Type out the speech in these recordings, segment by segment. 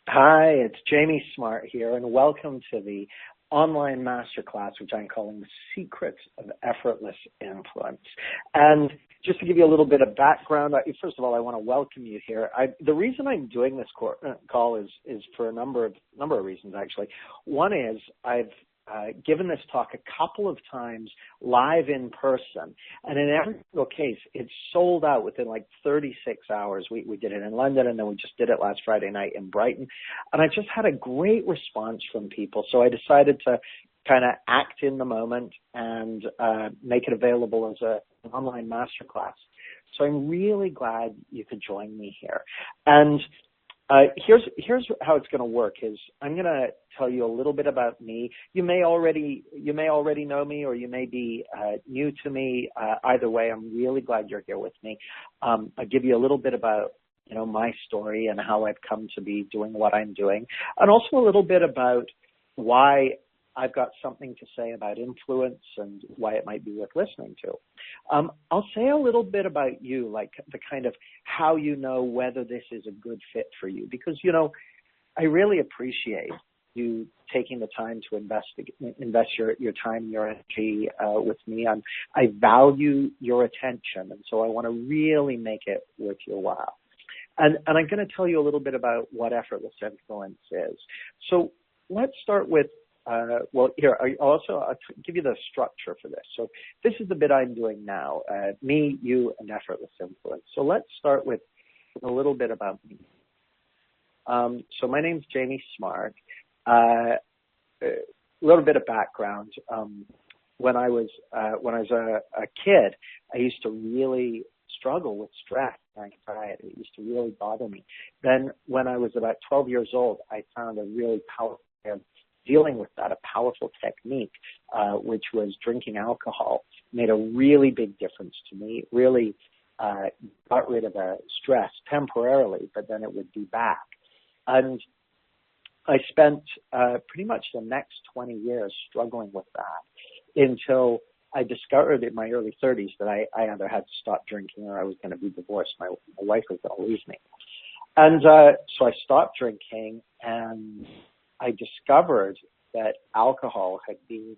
Hi, it's Jamie Smart here, and welcome to the online masterclass, which I'm calling The Secrets of Effortless Influence. And just to give you a little bit of background, first of all, I want to welcome you here. The reason I'm doing this call is for a number of reasons, actually. One is I've given this talk a couple of times live in person, and in every single case, it's sold out within like 36 hours. We did it in London, and then we just did it last Friday night in Brighton, and I just had a great response from people, so I decided to kind of act in the moment and make it available as an online masterclass. So I'm really glad you could join me here. And here's how it's going to work is I'm going to tell you a little bit about me. You may already know me, or you may be new to me. Either way, I'm really glad you're here with me. I'll give you a little bit about my story and how I've come to be doing what I'm doing, and also a little bit about why I've got something to say about influence and why it might be worth listening to. I'll say a little bit about you, like the kind of how you know whether this is a good fit for you, because, I really appreciate you taking the time to invest your time and your energy with me. I value your attention, and so I want to really make it worth your while. And I'm going to tell you a little bit about what effortless influence is. So let's start with I'll give you the structure for this. So this is the bit I'm doing now, me, you, and effortless influence. So let's start with a little bit about me. So my name's Jamie Smart. A little bit of background. When I was a kid, I used to really struggle with stress and anxiety. It used to really bother me. Then when I was about 12 years old, I found a really powerful way of dealing with that, a powerful technique, which was drinking alcohol. Made a really big difference to me. It really got rid of the stress temporarily, but then it would be back. And I spent pretty much the next 20 years struggling with that until I discovered in my early 30s that I either had to stop drinking or I was going to be divorced. My wife was going to leave me. And so I stopped drinking, and I discovered that alcohol had been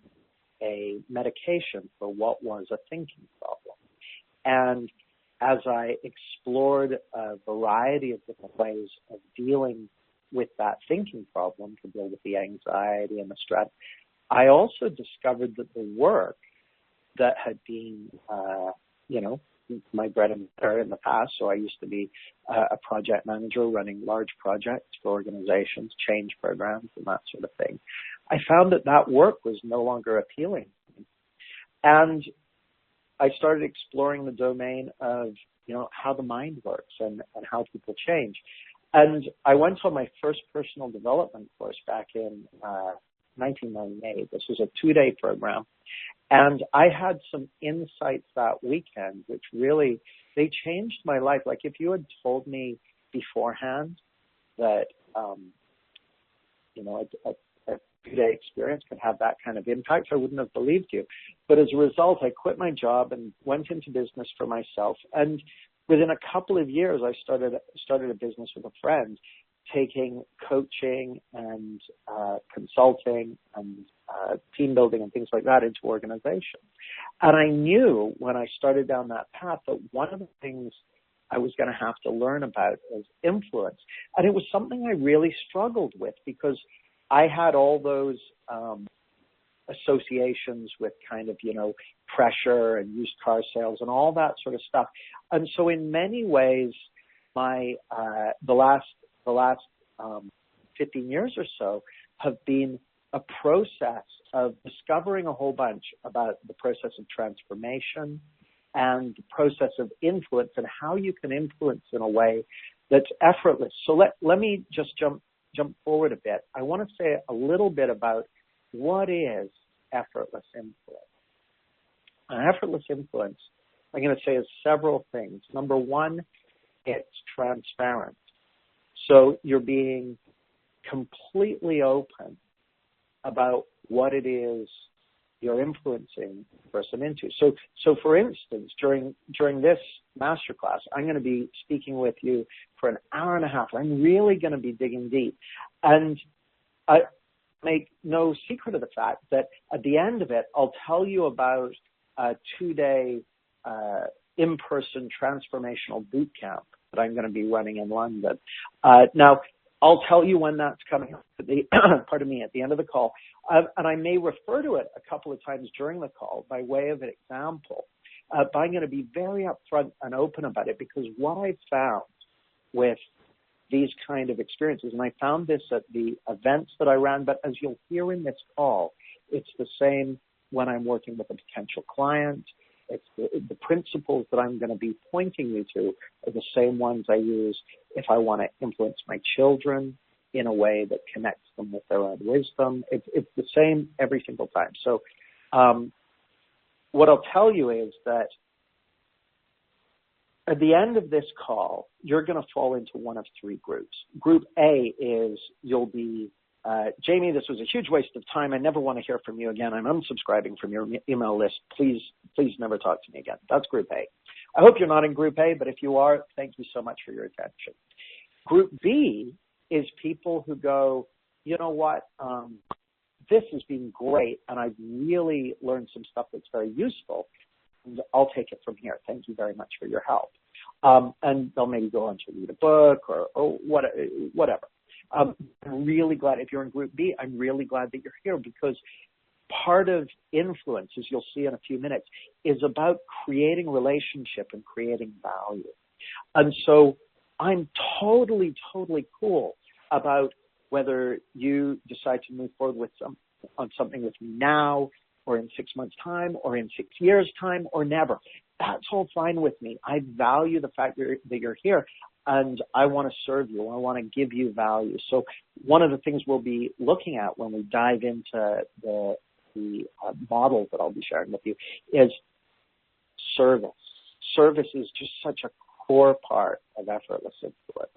a medication for what was a thinking problem. And as I explored a variety of different ways of dealing with that thinking problem to deal with the anxiety and the stress, I also discovered that the work that had been, my bread and butter in the past. So I used to be a project manager running large projects for organizations, change programs, and that sort of thing. I found that work was no longer appealing to me. And I started exploring the domain of, how the mind works and how people change. And I went on my first personal development course back in 1998. This was a 2-day program. And I had some insights that weekend, which really, they changed my life. Like if you had told me beforehand that, a 2-day experience could have that kind of impact, I wouldn't have believed you. But as a result, I quit my job and went into business for myself. And within a couple of years, I started a business with a friend, taking coaching and consulting and team building and things like that into organizations. And I knew when I started down that path that one of the things I was going to have to learn about was influence. And it was something I really struggled with because I had all those associations with kind of, pressure and used car sales and all that sort of stuff. And so in many ways, the last 15 years or so have been a process of discovering a whole bunch about the process of transformation and the process of influence and how you can influence in a way that's effortless. So let me just jump forward a bit. I want to say a little bit about what is effortless influence. Effortless influence, I'm going to say, is several things. Number one, it's transparent. So you're being completely open about what it is you're influencing the person into. So for instance, during this masterclass, I'm going to be speaking with you for an hour and a half. I'm really going to be digging deep. And I make no secret of the fact that at the end of it, I'll tell you about a 2-day in-person transformational bootcamp that I'm going to be running in London. Now, I'll tell you when that's coming up at the, at the end of the call. And I may refer to it a couple of times during the call by way of an example. But I'm going to be very upfront and open about it, because what I've found with these kind of experiences, and I found this at the events that I ran, but as you'll hear in this call, it's the same when I'm working with a potential client. It's the principles that I'm going to be pointing you to are the same ones I use if I want to influence my children in a way that connects them with their own wisdom. It's the same every single time. So what I'll tell you is that at the end of this call, you're going to fall into one of 3 groups. Group A is you'll be Jamie, this was a huge waste of time. I never want to hear from you again. I'm unsubscribing from your email list. Please never talk to me again. That's Group A. I hope you're not in Group A, but if you are, thank you so much for your attention. Group B is people who go, you know what, this has been great, and I've really learned some stuff that's very useful, and I'll take it from here. Thank you very much for your help. And they'll maybe go on to read a book or whatever. I'm really glad, if you're in Group B, I'm really glad that you're here, because part of influence, as you'll see in a few minutes, is about creating relationship and creating value. And so I'm totally cool about whether you decide to move forward with on something with me now, or in 6 months' time, or in 6 years' time, or never. That's all fine with me. I value the fact that you're here, and I want to serve you. I want to give you value. So one of the things we'll be looking at when we dive into the model that I'll be sharing with you is service. Service is just such a core part of effortless influence,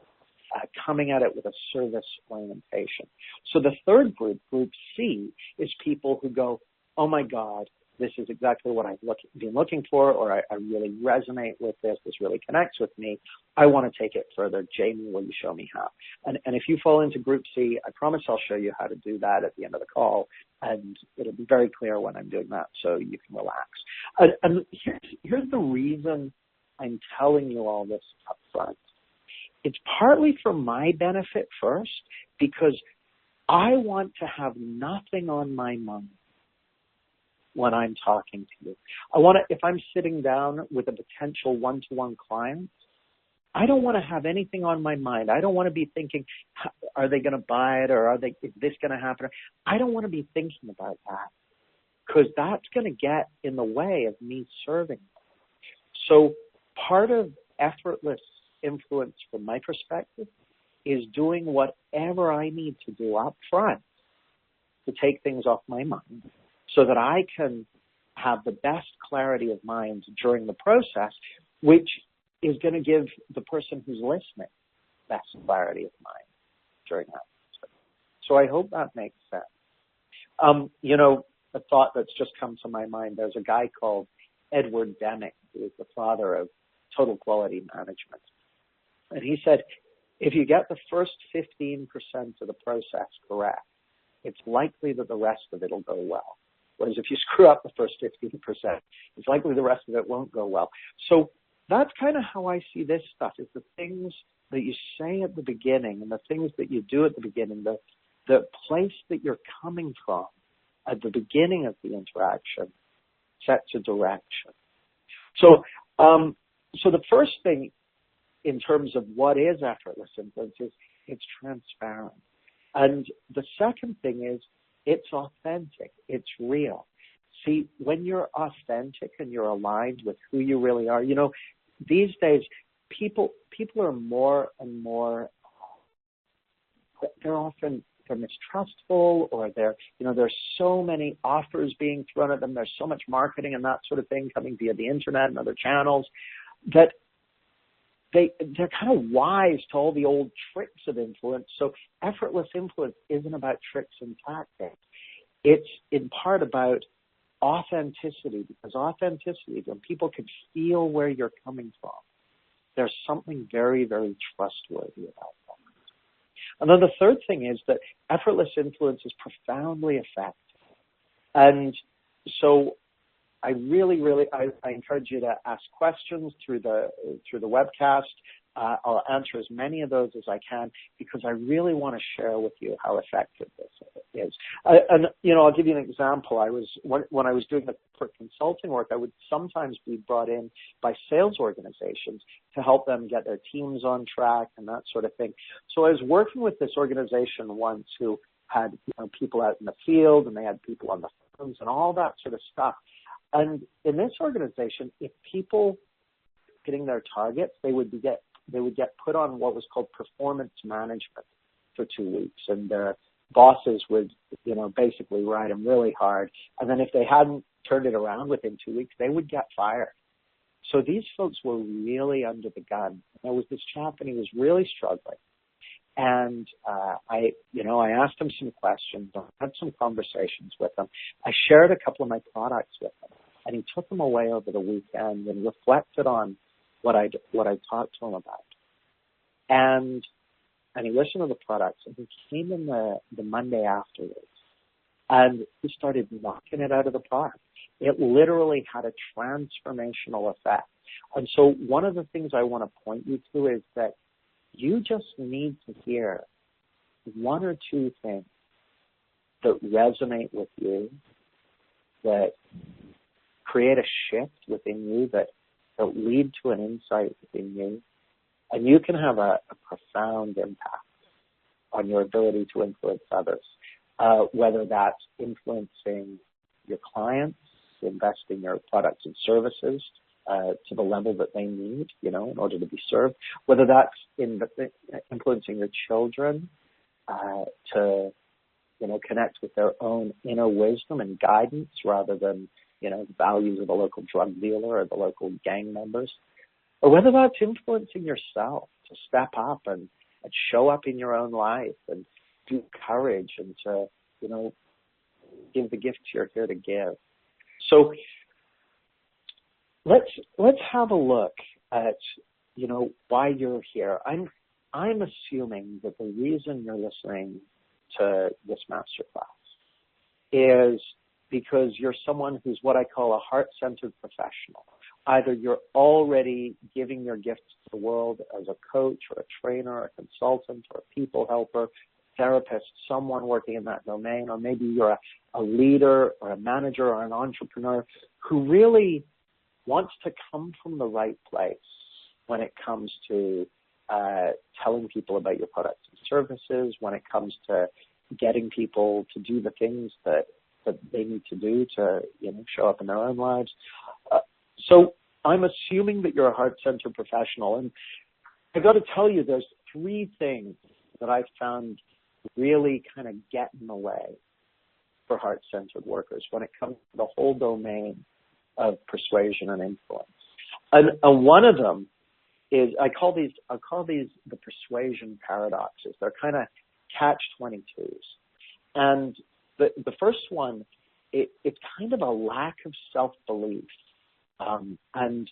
coming at it with a service orientation. So the third group, Group C, is people who go, oh my God, this is exactly what I've been looking for, or I really resonate with this. This really connects with me. I want to take it further. Jamie, will you show me how? And if you fall into Group C, I promise I'll show you how to do that at the end of the call, and it'll be very clear when I'm doing that, so you can relax. And here's the reason I'm telling you all this up front. It's partly for my benefit first, because I want to have nothing on my mind when I'm talking to you. If I'm sitting down with a potential one-to-one client, I don't want to have anything on my mind. I don't want to be thinking, are they going to buy it, or is this going to happen? I don't want to be thinking about that, because that's going to get in the way of me serving them. So part of effortless influence from my perspective is doing whatever I need to do up front to take things off my mind, so that I can have the best clarity of mind during the process, which is going to give the person who's listening best clarity of mind during that process. So I hope that makes sense. A thought that's just come to my mind, there's a guy called Edward Deming, who is the father of total quality management. And he said, if you get the first 15% of the process correct, it's likely that the rest of it will go well. Whereas if you screw up the first 15%, it's likely the rest of it won't go well. So that's kind of how I see this stuff, is the things that you say at the beginning and the things that you do at the beginning, the place that you're coming from at the beginning of the interaction sets a direction. So the first thing in terms of what is effortless influence is it's transparent. And the second thing is it's authentic. It's real. See, when you're authentic and you're aligned with who you really are, these days people are more and more, they're mistrustful, or there's so many offers being thrown at them. There's so much marketing and that sort of thing coming via the internet and other channels that they're kind of wise to all the old tricks of influence. So effortless influence isn't about tricks and tactics. It's in part about authenticity, because authenticity, when people can feel where you're coming from, there's something very, very trustworthy about that. And then the third thing is that effortless influence is profoundly effective. And so I really, I encourage you to ask questions through the webcast. I'll answer as many of those as I can, because I really want to share with you how effective this is. And I'll give you an example. When I was doing the corporate consulting work, I would sometimes be brought in by sales organizations to help them get their teams on track and that sort of thing. So I was working with this organization once who had people out in the field, and they had people on the phones and all that sort of stuff. And in this organization, if people hitting their targets, they would get put on what was called performance management for 2 weeks, and their bosses would, basically ride them really hard. And then if they hadn't turned it around within 2 weeks, they would get fired. So these folks were really under the gun. There was this chap, and he was really struggling. And I asked him some questions. I had some conversations with him. I shared a couple of my products with him, and he took them away over the weekend and reflected on what I talked to him about. And he listened to the products, and he came in the Monday afterwards, and he started knocking it out of the park. It literally had a transformational effect. And so one of the things I want to point you to is that you just need to hear one or two things that resonate with you, that create a shift within you, that lead to an insight within you, and you can have a profound impact on your ability to influence others, whether that's influencing your clients, investing your products and services to the level that they need, in order to be served, whether that's influencing your children to, connect with their own inner wisdom and guidance rather than, the values of the local drug dealer or the local gang members, or whether that's influencing yourself to step up and show up in your own life and do courage and to, give the gifts you're here to give. So let's have a look at, why you're here. I'm assuming that the reason you're listening to this masterclass is because you're someone who's what I call a heart-centered professional. Either you're already giving your gifts to the world as a coach or a trainer or a consultant or a people helper, therapist, someone working in that domain, or maybe you're a leader or a manager or an entrepreneur who really wants to come from the right place when it comes to telling people about your products and services, when it comes to getting people to do the things that they need to do to, show up in their own lives. So I'm assuming that you're a heart-centered professional. And I've got to tell you, there's three things that I've found really kind of get in the way for heart-centered workers when it comes to the whole domain of persuasion and influence. And one of them is, I call these the persuasion paradoxes. They're kind of catch-22s. And the first one, it's kind of a lack of self-belief and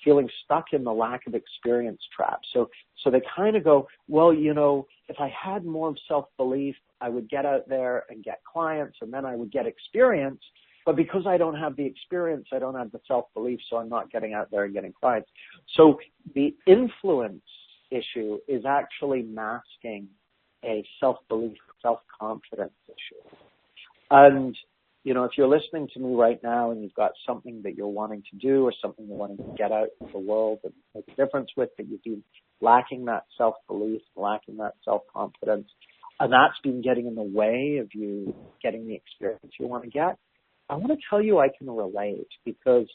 feeling stuck in the lack of experience trap. So they kind of go, well, if I had more self-belief, I would get out there and get clients, and then I would get experience. But because I don't have the experience, I don't have the self-belief, so I'm not getting out there and getting clients. So the influence issue is actually masking a self-belief, self-confidence issue. And, if you're listening to me right now and you've got something that you're wanting to do or something you're wanting to get out into the world and make a difference with, but you've been lacking that self-belief, lacking that self-confidence, and that's been getting in the way of you getting the experience you want to get, I want to tell you I can relate, because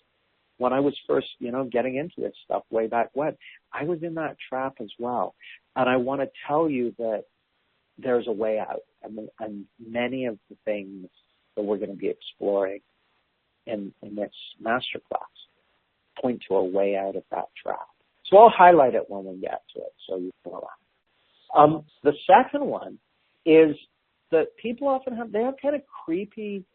when I was first, getting into this stuff way back when, I was in that trap as well. And I want to tell you that there's a way out. And many of the things that we're going to be exploring in this masterclass point to a way out of that trap. So I'll highlight it when we get to it so you can relax. The second one is that people often have kind of creepy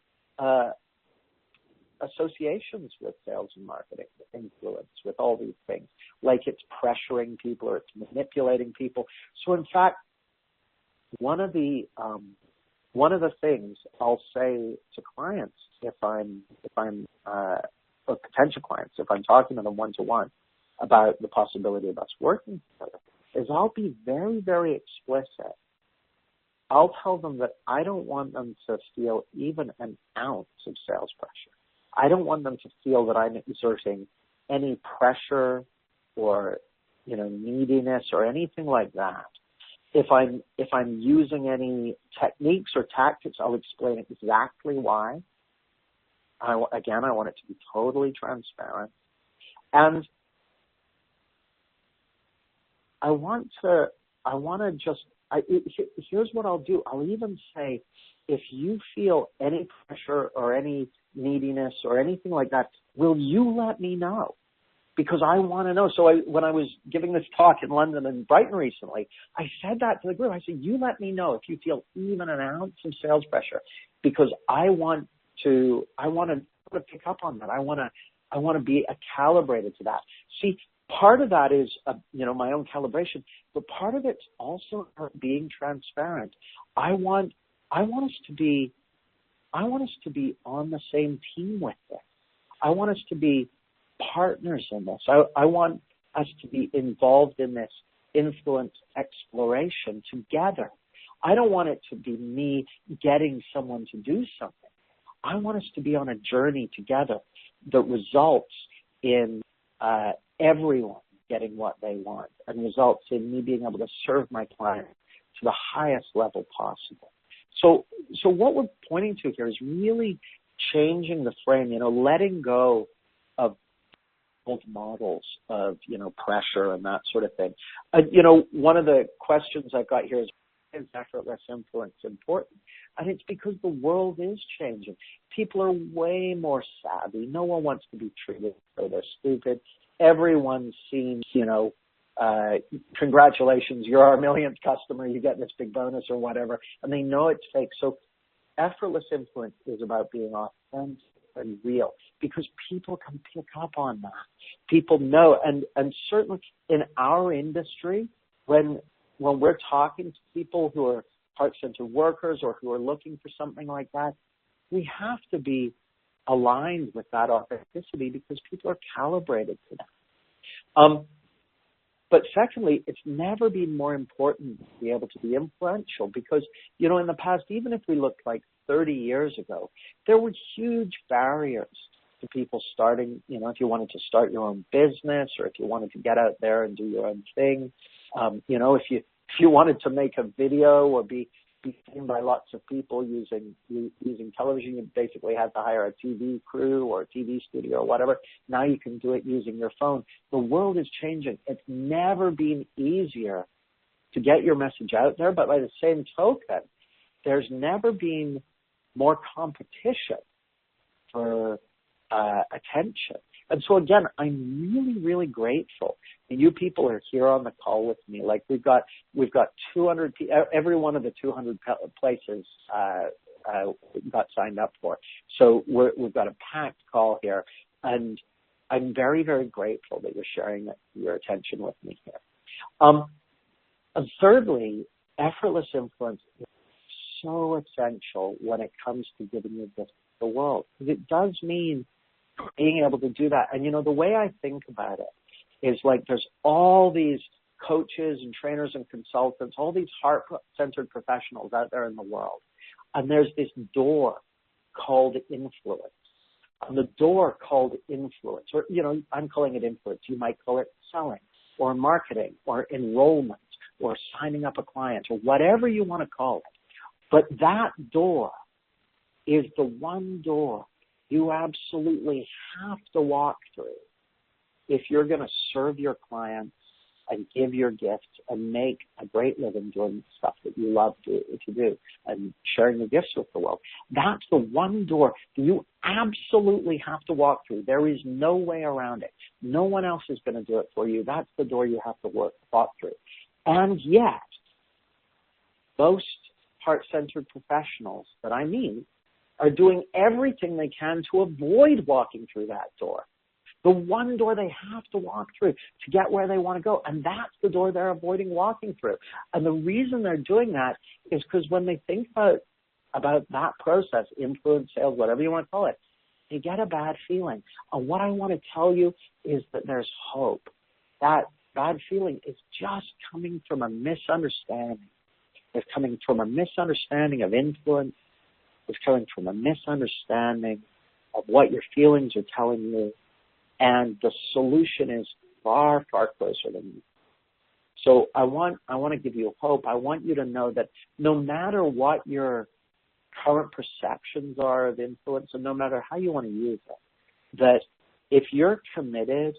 associations with sales and marketing, with influence, with all these things, like it's pressuring people or it's manipulating people. So in fact, one of the things I'll say to clients if I'm or potential clients, if I'm talking to them one-to-one about the possibility of us working together, is I'll be very, very explicit. I'll tell them that I don't want them to feel even an ounce of sales pressure. I don't want them to feel that I'm exerting any pressure or, neediness or anything like that. If I'm using any techniques or tactics, I'll explain exactly why. I want it to be totally transparent. And here's what I'll do. I'll even say, if you feel any pressure or any neediness or anything like that, will you let me know? Because I want to know. So when I was giving this talk in London and Brighton recently, I said that to the group. I said, you let me know if you feel even an ounce of sales pressure, because I want to pick up on that. I want to be calibrated to that. See, part of that is, my own calibration, but part of it's also being transparent. I want us to be on the same team with this. I want us to be partners in this. I want us to be involved in this influence exploration together. I don't want it to be me getting someone to do something. I want us to be on a journey together that results in everyone getting what they want and results in me being able to serve my client to the highest level possible. So what we're pointing to here is really changing the frame, letting go of old models of, pressure and that sort of thing. One of the questions I've got here is effortless influence important? And it's because the world is changing. People are way more savvy. No one wants to be treated so they're stupid. Everyone seems, congratulations, you're our millionth customer, you get this big bonus or whatever, and they know it's fake. So effortless influence is about being authentic and real, because people can pick up on that. People know, and certainly in our industry, when we're talking to people who are heart-centered workers or who are looking for something like that, we have to be aligned with that authenticity because people are calibrated to that. But secondly, it's never been more important to be able to be influential because, in the past, even if we looked like 30 years ago, there were huge barriers to people starting, if you wanted to start your own business or if you wanted to get out there and do your own thing. If you wanted to make a video or be seen by lots of people using television, you basically had to hire a TV crew or a TV studio or whatever. Now you can do it using your phone. The world is changing. It's never been easier to get your message out there, but by the same token, there's never been more competition for attention. And so again, I'm really, really grateful that you people are here on the call with me. Like we've got 200, every one of the 200 places got signed up for. So we've got a packed call here, and I'm very, very grateful that you're sharing your attention with me here. And thirdly, effortless influence is so essential when it comes to giving your gift to the world, because it does mean being able to do that. And, the way I think about it is like there's all these coaches and trainers and consultants, all these heart-centered professionals out there in the world. And there's this door called influence. And the door called influence, or, I'm calling it influence. You might call it selling or marketing or enrollment or signing up a client or whatever you want to call it. But that door is the one door you absolutely have to walk through if you're going to serve your clients and give your gifts and make a great living doing stuff that you love to do and sharing your gifts with the world. That's the one door that you absolutely have to walk through. There is no way around it. No one else is going to do it for you. That's the door you have to walk through. And yet, most heart-centered professionals that I meet are doing everything they can to avoid walking through that door. The one door they have to walk through to get where they want to go. And that's the door they're avoiding walking through. And the reason they're doing that is because when they think about that process, influence, sales, whatever you want to call it, they get a bad feeling. And what I want to tell you is that there's hope. That bad feeling is just coming from a misunderstanding. It's coming from a misunderstanding of influence. It's coming from a misunderstanding of what your feelings are telling you. And the solution is far, far closer than you. So I want to give you hope. I want you to know that no matter what your current perceptions are of influence, and no matter how you want to use it, that if you're committed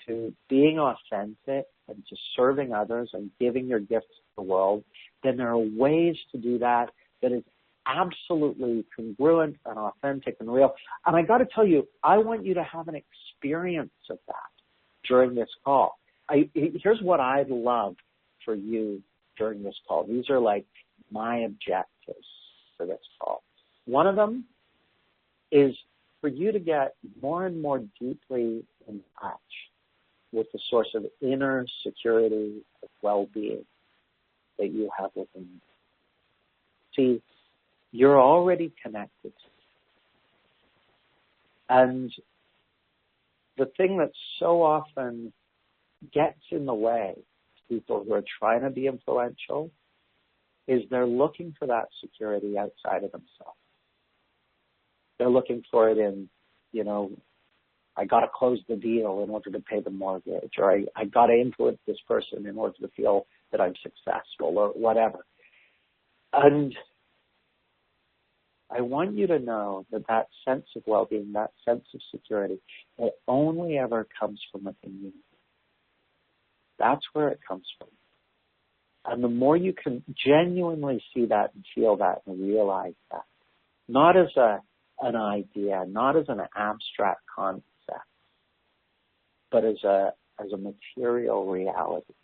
to being authentic and to serving others and giving your gifts to the world, then there are ways to do that is absolutely congruent and authentic and real. And I got to tell you, I want you to have an experience of that during this call. Here's what I'd love for you during this call. These are like my objectives for this call. One of them is for you to get more and more deeply in touch with the source of inner security and well-being that you have within you. See, you're already connected. And the thing that so often gets in the way to people who are trying to be influential is they're looking for that security outside of themselves. They're looking for it in, I got to close the deal in order to pay the mortgage, or I got to influence this person in order to feel that I'm successful, or whatever. And I want you to know that sense of well-being, that sense of security, it only ever comes from within you. That's where it comes from. And the more you can genuinely see that and feel that and realize that, not as an idea, not as an abstract concept, but as a material reality,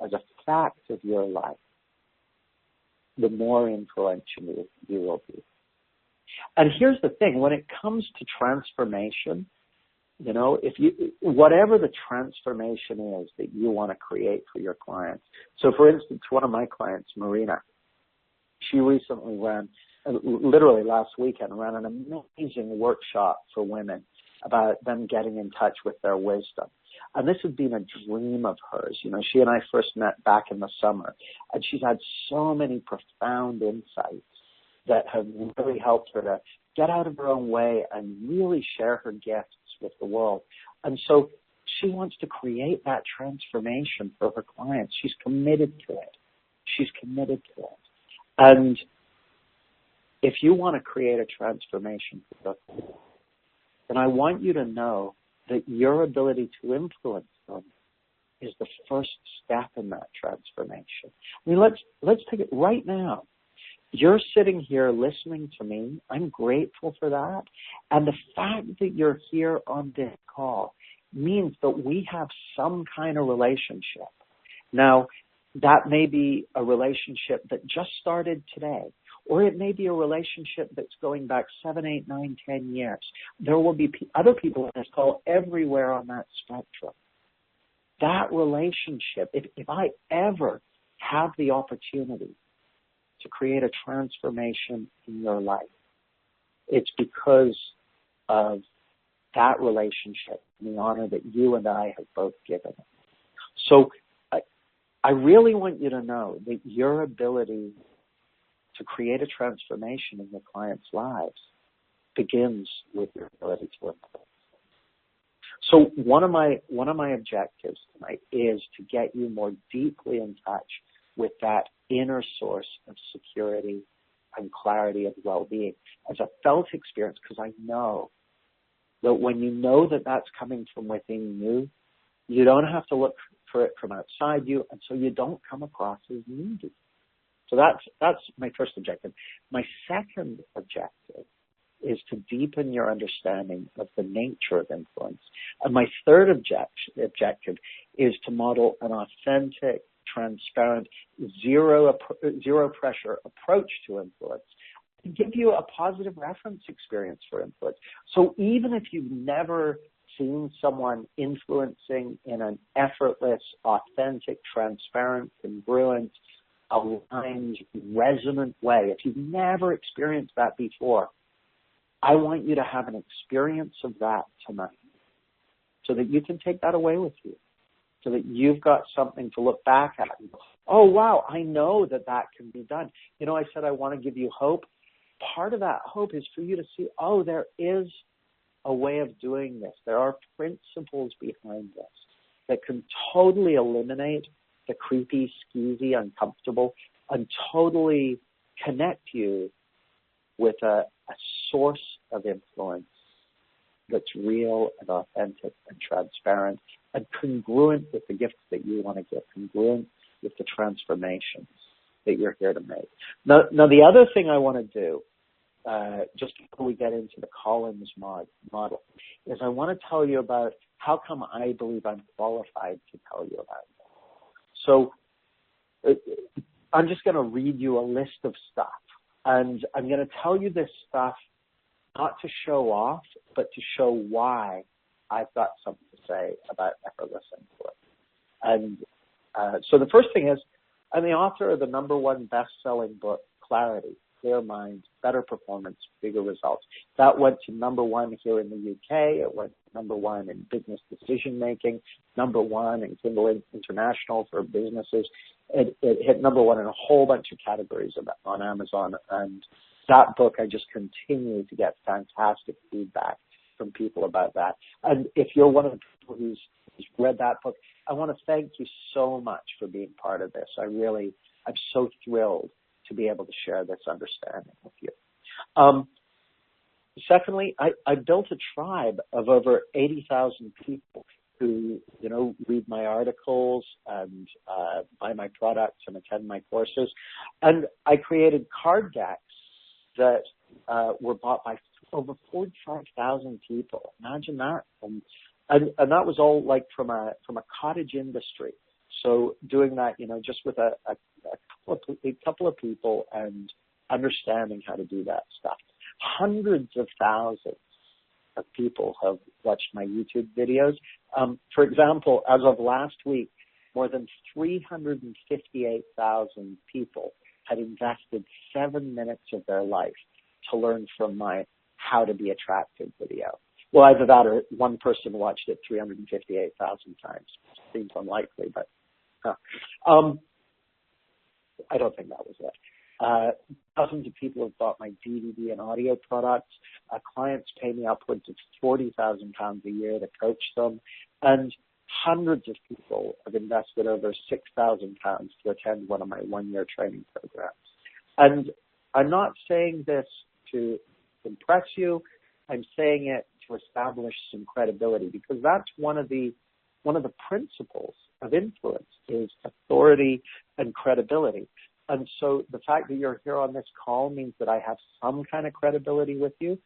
as a fact of your life, the more influential you will be. And here's the thing, when it comes to transformation, whatever the transformation is that you want to create for your clients. So for instance, one of my clients, Marina, she recently literally last weekend, ran an amazing workshop for women about them getting in touch with their wisdom. And this has been a dream of hers. She and I first met back in the summer, and she's had so many profound insights that have really helped her to get out of her own way and really share her gifts with the world. And so she wants to create that transformation for her clients. She's committed to it. And if you want to create a transformation for them, then I want you to know that your ability to influence them is the first step in that transformation. I mean, let's take it right now. You're sitting here listening to me. I'm grateful for that. And the fact that you're here on this call means that we have some kind of relationship. Now, that may be a relationship that just started today, or it may be a relationship that's going back 7, 8, 9, 10 years. There will be other people on this call everywhere on that spectrum. That relationship, if I ever have the opportunity to create a transformation in your life, it's because of that relationship and the honor that you and I have both given it. So I really want you to know that your ability to create a transformation in your clients' lives begins with your ability to influence. So one of my objectives tonight is to get you more deeply in touch with that inner source of security and clarity and well-being as a felt experience, because I know that when you know that that's coming from within you, you don't have to look for it from outside you, and so you don't come across as needy. So that's my first objective. My second objective is to deepen your understanding of the nature of influence. And my third objective is to model an authentic, transparent, zero pressure approach to influence. to give you a positive reference experience for influence. So even if you've never seen someone influencing in an effortless, authentic, transparent, congruent, aligned, resonant way, if you've never experienced that before, I want you to have an experience of that tonight so that you can take that away with you, so that you've got something to look back at and go, oh, wow, I know that that can be done. You know, I said I want to give you hope. Part of that hope is for you to see, oh, there is a way of doing this. There are principles behind this that can totally eliminate the creepy, skeezy, uncomfortable, and totally connect you with a source of influence that's real and authentic and transparent and congruent with the gifts that you want to give, congruent with the transformations that you're here to make. Now the other thing I want to do, just before we get into the Collins model, is I want to tell you about how come I believe I'm qualified to tell you about it. So I'm just going to read you a list of stuff. And I'm going to tell you this stuff not to show off, but to show why I've got something to say about effortless influence. And so the first thing is, I'm the author of the #1 best-selling book, Clarity, Clear Mind, Better Performance, Bigger Results. That went to #1 here in the UK. It went to #1 in business decision making, #1 in Kindle International for businesses. It hit #1 in a whole bunch of categories on Amazon. And that book, I just continue to get fantastic feedback from people about that. And if you're one of the people who's read that book, I want to thank you so much for being part of this. I'm so thrilled to be able to share this understanding with you. Secondly, I built a tribe of over 80,000 people who, read my articles and buy my products and attend my courses. And I created card decks that were bought by over 45,000 people. Imagine that. And that was all like from a cottage industry. So doing that, just with a couple of people and understanding how to do that stuff. Hundreds of thousands of people have watched my YouTube videos. For example, as of last week, more than 358,000 people had invested 7 minutes of their life to learn from my How to Be Attractive video. Well, either that or one person watched it 358,000 times. Seems unlikely, but I don't think that was it. Dozens of people have bought my DVD and audio products. Clients pay me upwards of £40,000 a year to coach them. And hundreds of people have invested over £6,000 to attend one of my one-year training programs. And I'm not saying this to impress you. I'm saying it to establish some credibility, because that's one of the principles of influence is authority and credibility. And so the fact that you're here on this call means that I have some kind of credibility with you.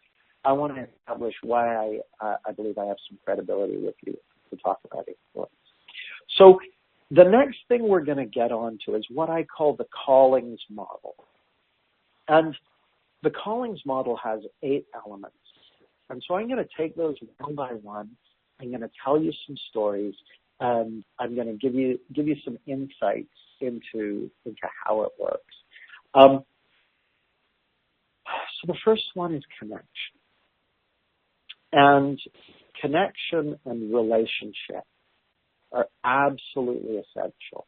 I want to establish why I believe I have some credibility with you to talk about influence. So the next thing we're going to get onto is what I call the Collins model. And the Collins model has 8 elements. And so I'm going to take those one by one. I'm going to tell you some stories, and I'm going to give you some insights into how it works. So the first one is connection. And connection and relationship are absolutely essential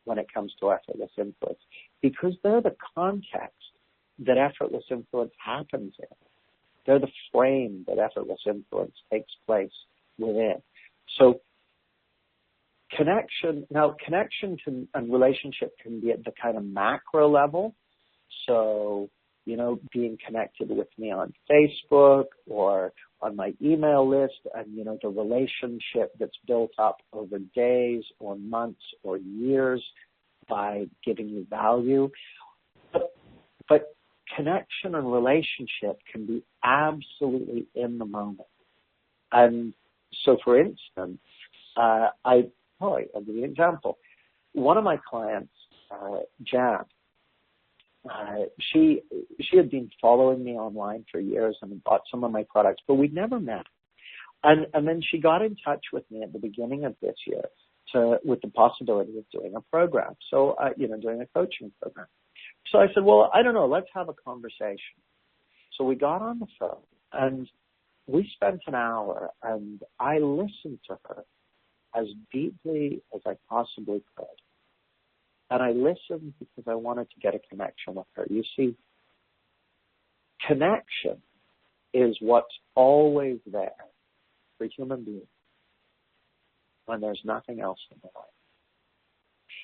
when it comes to effortless influence, because they're the context that effortless influence happens in. They're the frame that effortless influence takes place within. So connection and relationship can be at the kind of macro level. So, being connected with me on Facebook or on my email list, and, the relationship that's built up over days or months or years by giving you value. But connection and relationship can be absolutely in the moment. And so, for instance, I'll give you an example. One of my clients, Jan, she had been following me online for years and bought some of my products, but we'd never met. And then she got in touch with me at the beginning of this year with the possibility of doing a program. So, doing a coaching program. So I said, well, I don't know, let's have a conversation. So we got on the phone and we spent an hour and I listened to her as deeply as I possibly could. And I listened because I wanted to get a connection with her. You see, connection is what's always there for human beings when there's nothing else in the way.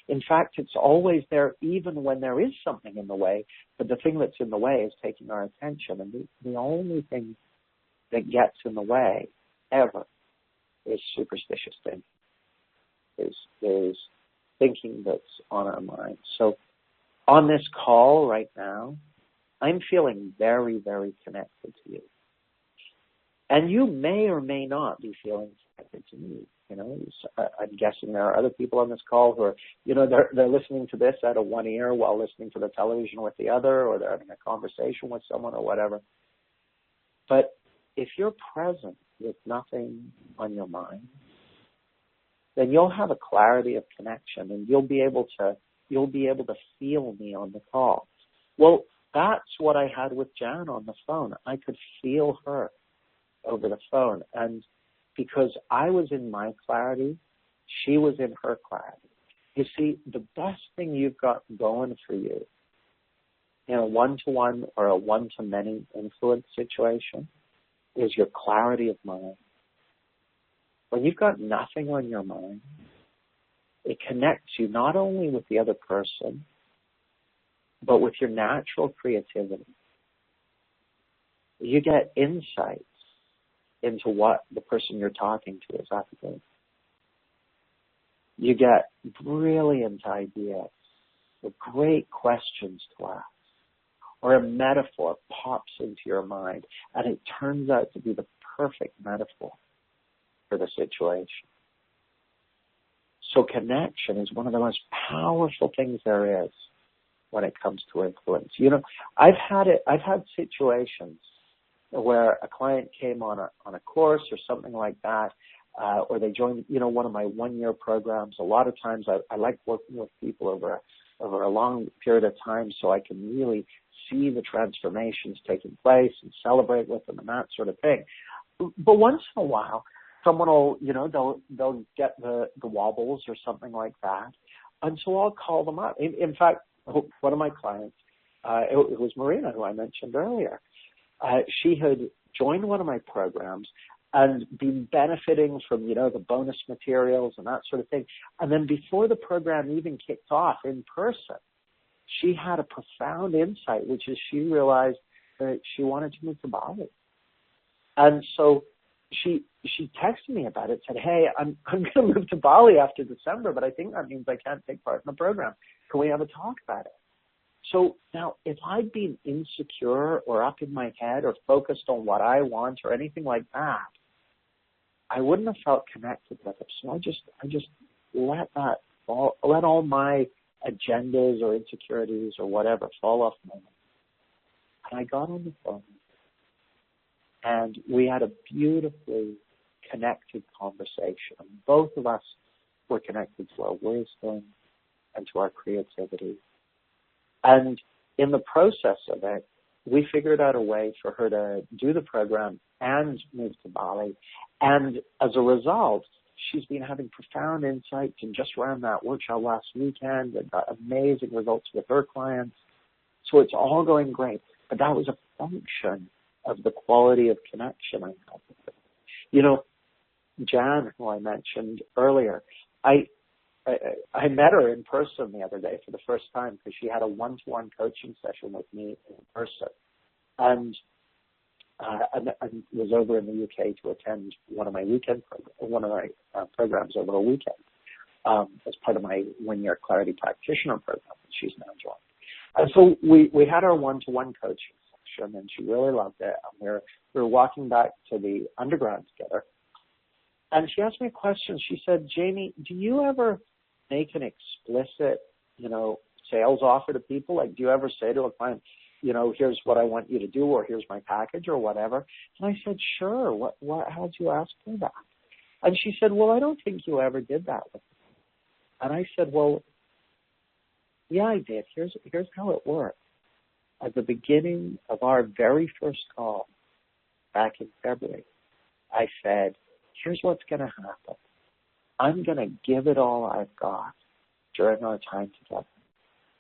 In fact, it's always there even when there is something in the way, but the thing that's in the way is taking our attention. And the only thing that gets in the way ever is superstitious thinking, is thinking that's on our mind. So on this call right now, I'm feeling very, very connected to you. And you may or may not be feeling connected to me. I'm guessing there are other people on this call who are, they're listening to this out of one ear while listening to the television with the other, or they're having a conversation with someone or whatever. But if you're present with nothing on your mind, then you'll have a clarity of connection and you'll be able to feel me on the call. Well, that's what I had with Jan on the phone. I could feel her over the phone. And because I was in my clarity, she was in her clarity. You see, the best thing you've got going for you in a one-to-one or a one-to-many influence situation is your clarity of mind. When you've got nothing on your mind, it connects you not only with the other person, but with your natural creativity. You get insights into what the person you're talking to is up against. You get brilliant ideas or great questions to ask. Or a metaphor pops into your mind and it turns out to be the perfect metaphor for the situation. So connection is one of the most powerful things there is when it comes to influence. I've had situations where a client came on a course or something like that, or they joined, one of my one-year programs. A lot of times I like working with people over a long period of time so I can really see the transformations taking place and celebrate with them and that sort of thing. But once in a while, someone will, they'll get the wobbles or something like that. And so I'll call them up. In fact, one of my clients, it was Marina, who I mentioned earlier. She had joined one of my programs and been benefiting from, the bonus materials and that sort of thing. And then before the program even kicked off in person, she had a profound insight, which is she realized that she wanted to move to Bali. And so she texted me about it, said, hey, I'm going to move to Bali after December, but I think that means I can't take part in the program. Can we have a talk about it? So now, if I'd been insecure or up in my head or focused on what I want or anything like that, I wouldn't have felt connected with it. So I just let that fall, let all my agendas or insecurities or whatever fall off my mind. And I got on the phone and we had a beautifully connected conversation. Both of us were connected to our wisdom and to our creativity. And in the process of it, we figured out a way for her to do the program and move to Bali. And as a result, she's been having profound insights and just ran that workshop last weekend and got amazing results with her clients. So it's all going great. But that was a function of the quality of connection I had with her. Jan, who I mentioned earlier, I met her in person the other day for the first time because she had a one-to-one coaching session with me in person. And was over in the UK to attend one of my programs over a weekend as part of my one-year Clarity Practitioner program that she's now joined. And so we had our one-to-one coaching session, and she really loved it. And we were walking back to the underground together, and she asked me a question. She said, Jamie, do you ever make an explicit, sales offer to people? Like, do you ever say to a client, you know, here's what I want you to do, or here's my package, or whatever? And I said, sure. How'd you ask me that? And she said, well, I don't think you ever did that with me. And I said, well, yeah, I did. Here's how it worked. At the beginning of our very first call back in February, I said, here's what's going to happen. I'm going to give it all I've got during our time together.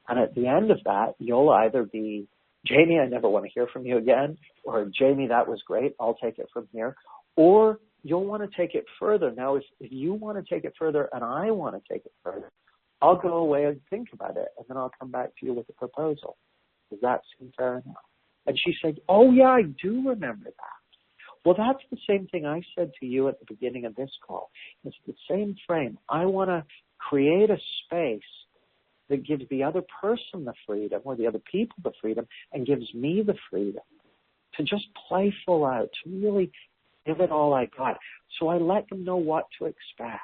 And at the end of that, you'll either be, Jamie, I never want to hear from you again, or Jamie, that was great, I'll take it from here, or you'll want to take it further. Now, if you want to take it further and I want to take it further, I'll go away and think about it, and then I'll come back to you with a proposal. Does that seem fair enough? And she said, oh, yeah, I do remember that. Well, that's the same thing I said to you at the beginning of this call. It's the same frame. I want to create a space that gives the other person the freedom, or the other people the freedom, and gives me the freedom to just play full out, to really give it all I got. So I let them know what to expect.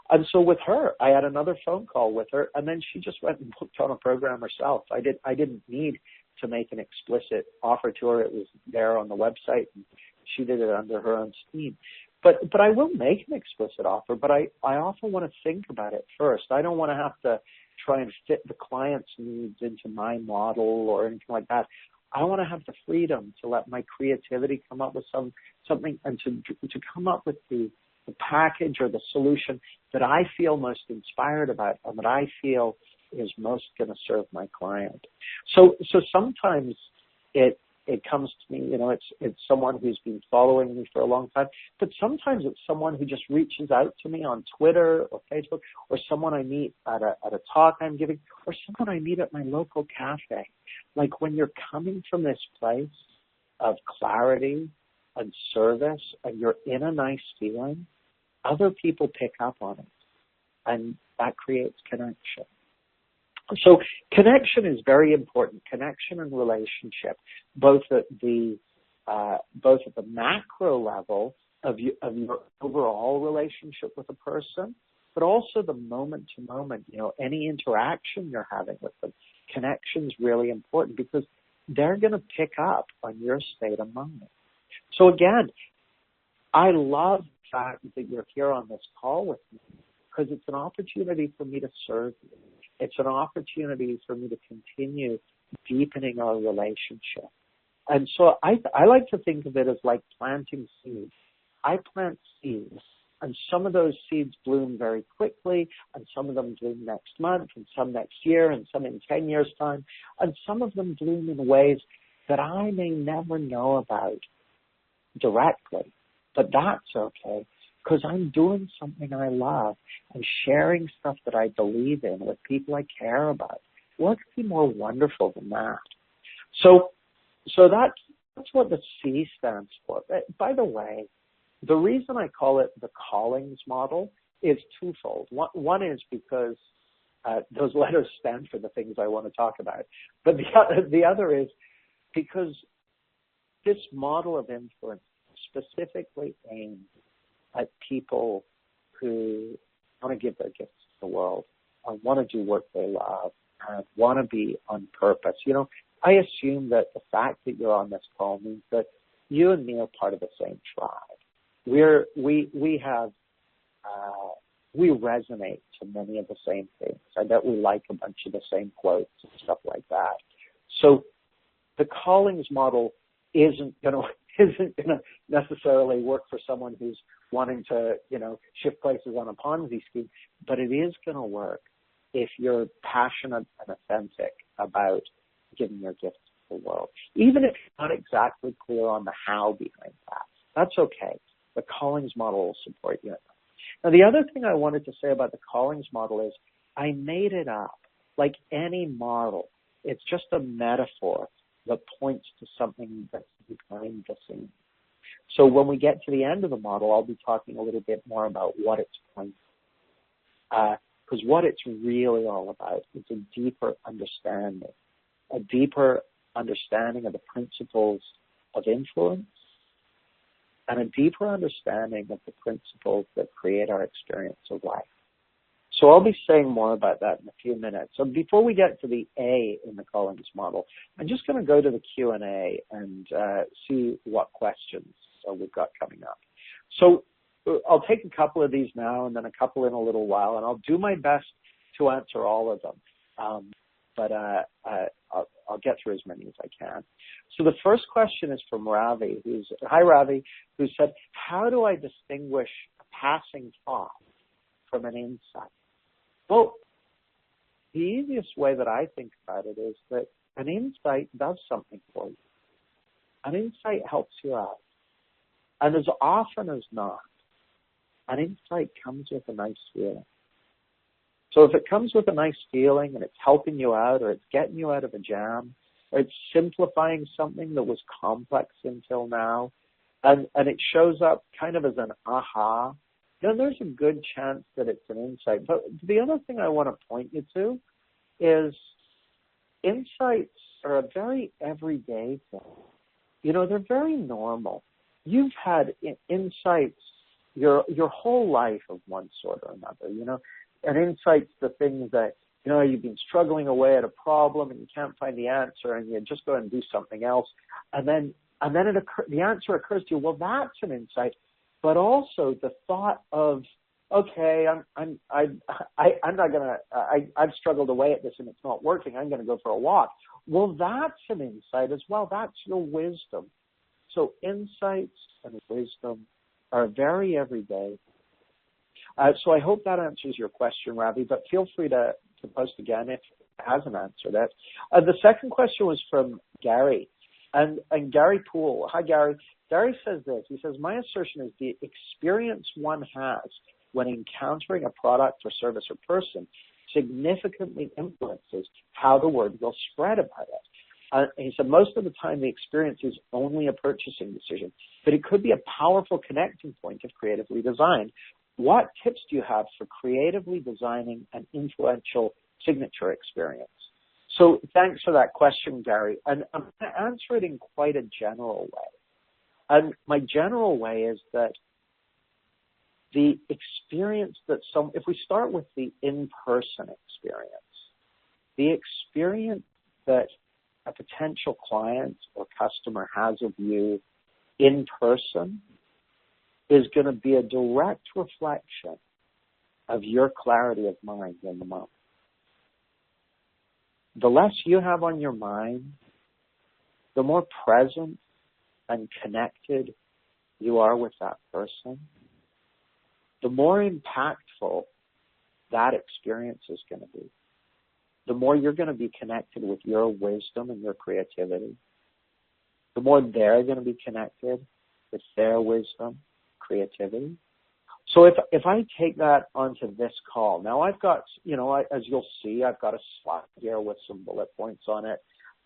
And so with her, I had another phone call with her, and then she just went and booked on a program herself. I didn't need to make an explicit offer to her. It was there on the website, and she did it under her own steam. But I will make an explicit offer, but I often want to think about it first. I don't want to have to try and fit the client's needs into my model or anything like that. I want to have the freedom to let my creativity come up with something, and to come up with the package or the solution that I feel most inspired about and that I feel is most going to serve my client. So sometimes it comes to me, you know, it's someone who's been following me for a long time, but sometimes it's someone who just reaches out to me on Twitter or Facebook, or someone I meet at a talk I'm giving, or someone I meet at my local cafe. Like, when you're coming from this place of clarity and service and you're in a nice feeling, other people pick up on it, and that creates connection. So connection is very important. Connection and relationship, both at the macro level of your overall relationship with a person, but also the moment to moment. You know, any interaction you're having with them, connection's really important, because they're going to pick up on your state of mind. So again, I love the fact that you're here on this call with me, because it's an opportunity for me to serve you. It's an opportunity for me to continue deepening our relationship. And so I like to think of it as like planting seeds. I plant seeds, and some of those seeds bloom very quickly, and some of them bloom next month, and some next year, and some in 10 years' time, and some of them bloom in ways that I may never know about directly. But that's okay, because I'm doing something I love and sharing stuff that I believe in with people I care about. What could be more wonderful than that? So that's what the C stands for. By the way, the reason I call it the callings model is twofold. One is because those letters stand for the things I want to talk about. But the other is because this model of influence specifically aimed at people who want to give their gifts to the world, and want to do work they love, and want to be on purpose. You know, I assume that the fact that you're on this call means that you and me are part of the same tribe. We resonate to many of the same things. I bet we like a bunch of the same quotes and stuff like that. So the callings model isn't going to necessarily work for someone who's wanting to, you know, shift places on a Ponzi scheme, but it is going to work if you're passionate and authentic about giving your gifts to the world. Even if you're not exactly clear on the how behind that, that's okay. The callings model will support you. Now, the other thing I wanted to say about the callings model is I made it up. Like any model, it's just a metaphor that points to something that's behind the scenes. So when we get to the end of the model, I'll be talking a little bit more about what it's pointing to. Because what it's really all about is a deeper understanding of the principles of influence, and a deeper understanding of the principles that create our experience of life. So I'll be saying more about that in a few minutes. So before we get to the A in the Collins model, I'm just going to go to the Q&A and see what questions we've got coming up. So I'll take a couple of these now and then a couple in a little while, and I'll do my best to answer all of them. But I'll get through as many as I can. So the first question is from Ravi, hi Ravi, who said, how do I distinguish a passing thought from an insight? Well, the easiest way that I think about it is that an insight does something for you. An insight helps you out. And as often as not, an insight comes with a nice feeling. So if it comes with a nice feeling and it's helping you out, or it's getting you out of a jam, or it's simplifying something that was complex until now, and it shows up kind of as an aha, then there's a good chance that it's an insight. But the other thing I want to point you to is insights are a very everyday thing. You know, they're very normal. You've had insights your whole life of one sort or another, you know. An insight's the things that, you know, you've been struggling away at a problem and you can't find the answer and you just go and do something else. And then the answer occurs to you, well, that's an insight. But also the thought of, okay, I've struggled away at this and it's not working. I'm going to go for a walk. Well, that's an insight as well. That's your wisdom. So insights and wisdom are very everyday. So I hope that answers your question, Ravi, but feel free to post again if it hasn't answered it. The second question was from Gary, and Gary Poole. Hi, Gary. Gary says this. He says, my assertion is the experience one has when encountering a product or service or person significantly influences how the word will spread about it. He said, most of the time the experience is only a purchasing decision, but it could be a powerful connecting point if creatively designed. What tips do you have for creatively designing an influential signature experience? So thanks for that question, Gary. And I'm going to answer it in quite a general way. And my general way is that the experience that if we start with the in-person experience, the experience that a potential client or customer has of you in person is going to be a direct reflection of your clarity of mind in the moment. The less you have on your mind, the more present and connected you are with that person, the more impactful that experience is going to be. The more you're going to be connected with your wisdom and your creativity, the more they're going to be connected with their wisdom, creativity. So if I take that onto this call, now I've got, you know, as you'll see, I've got a slide here with some bullet points on it.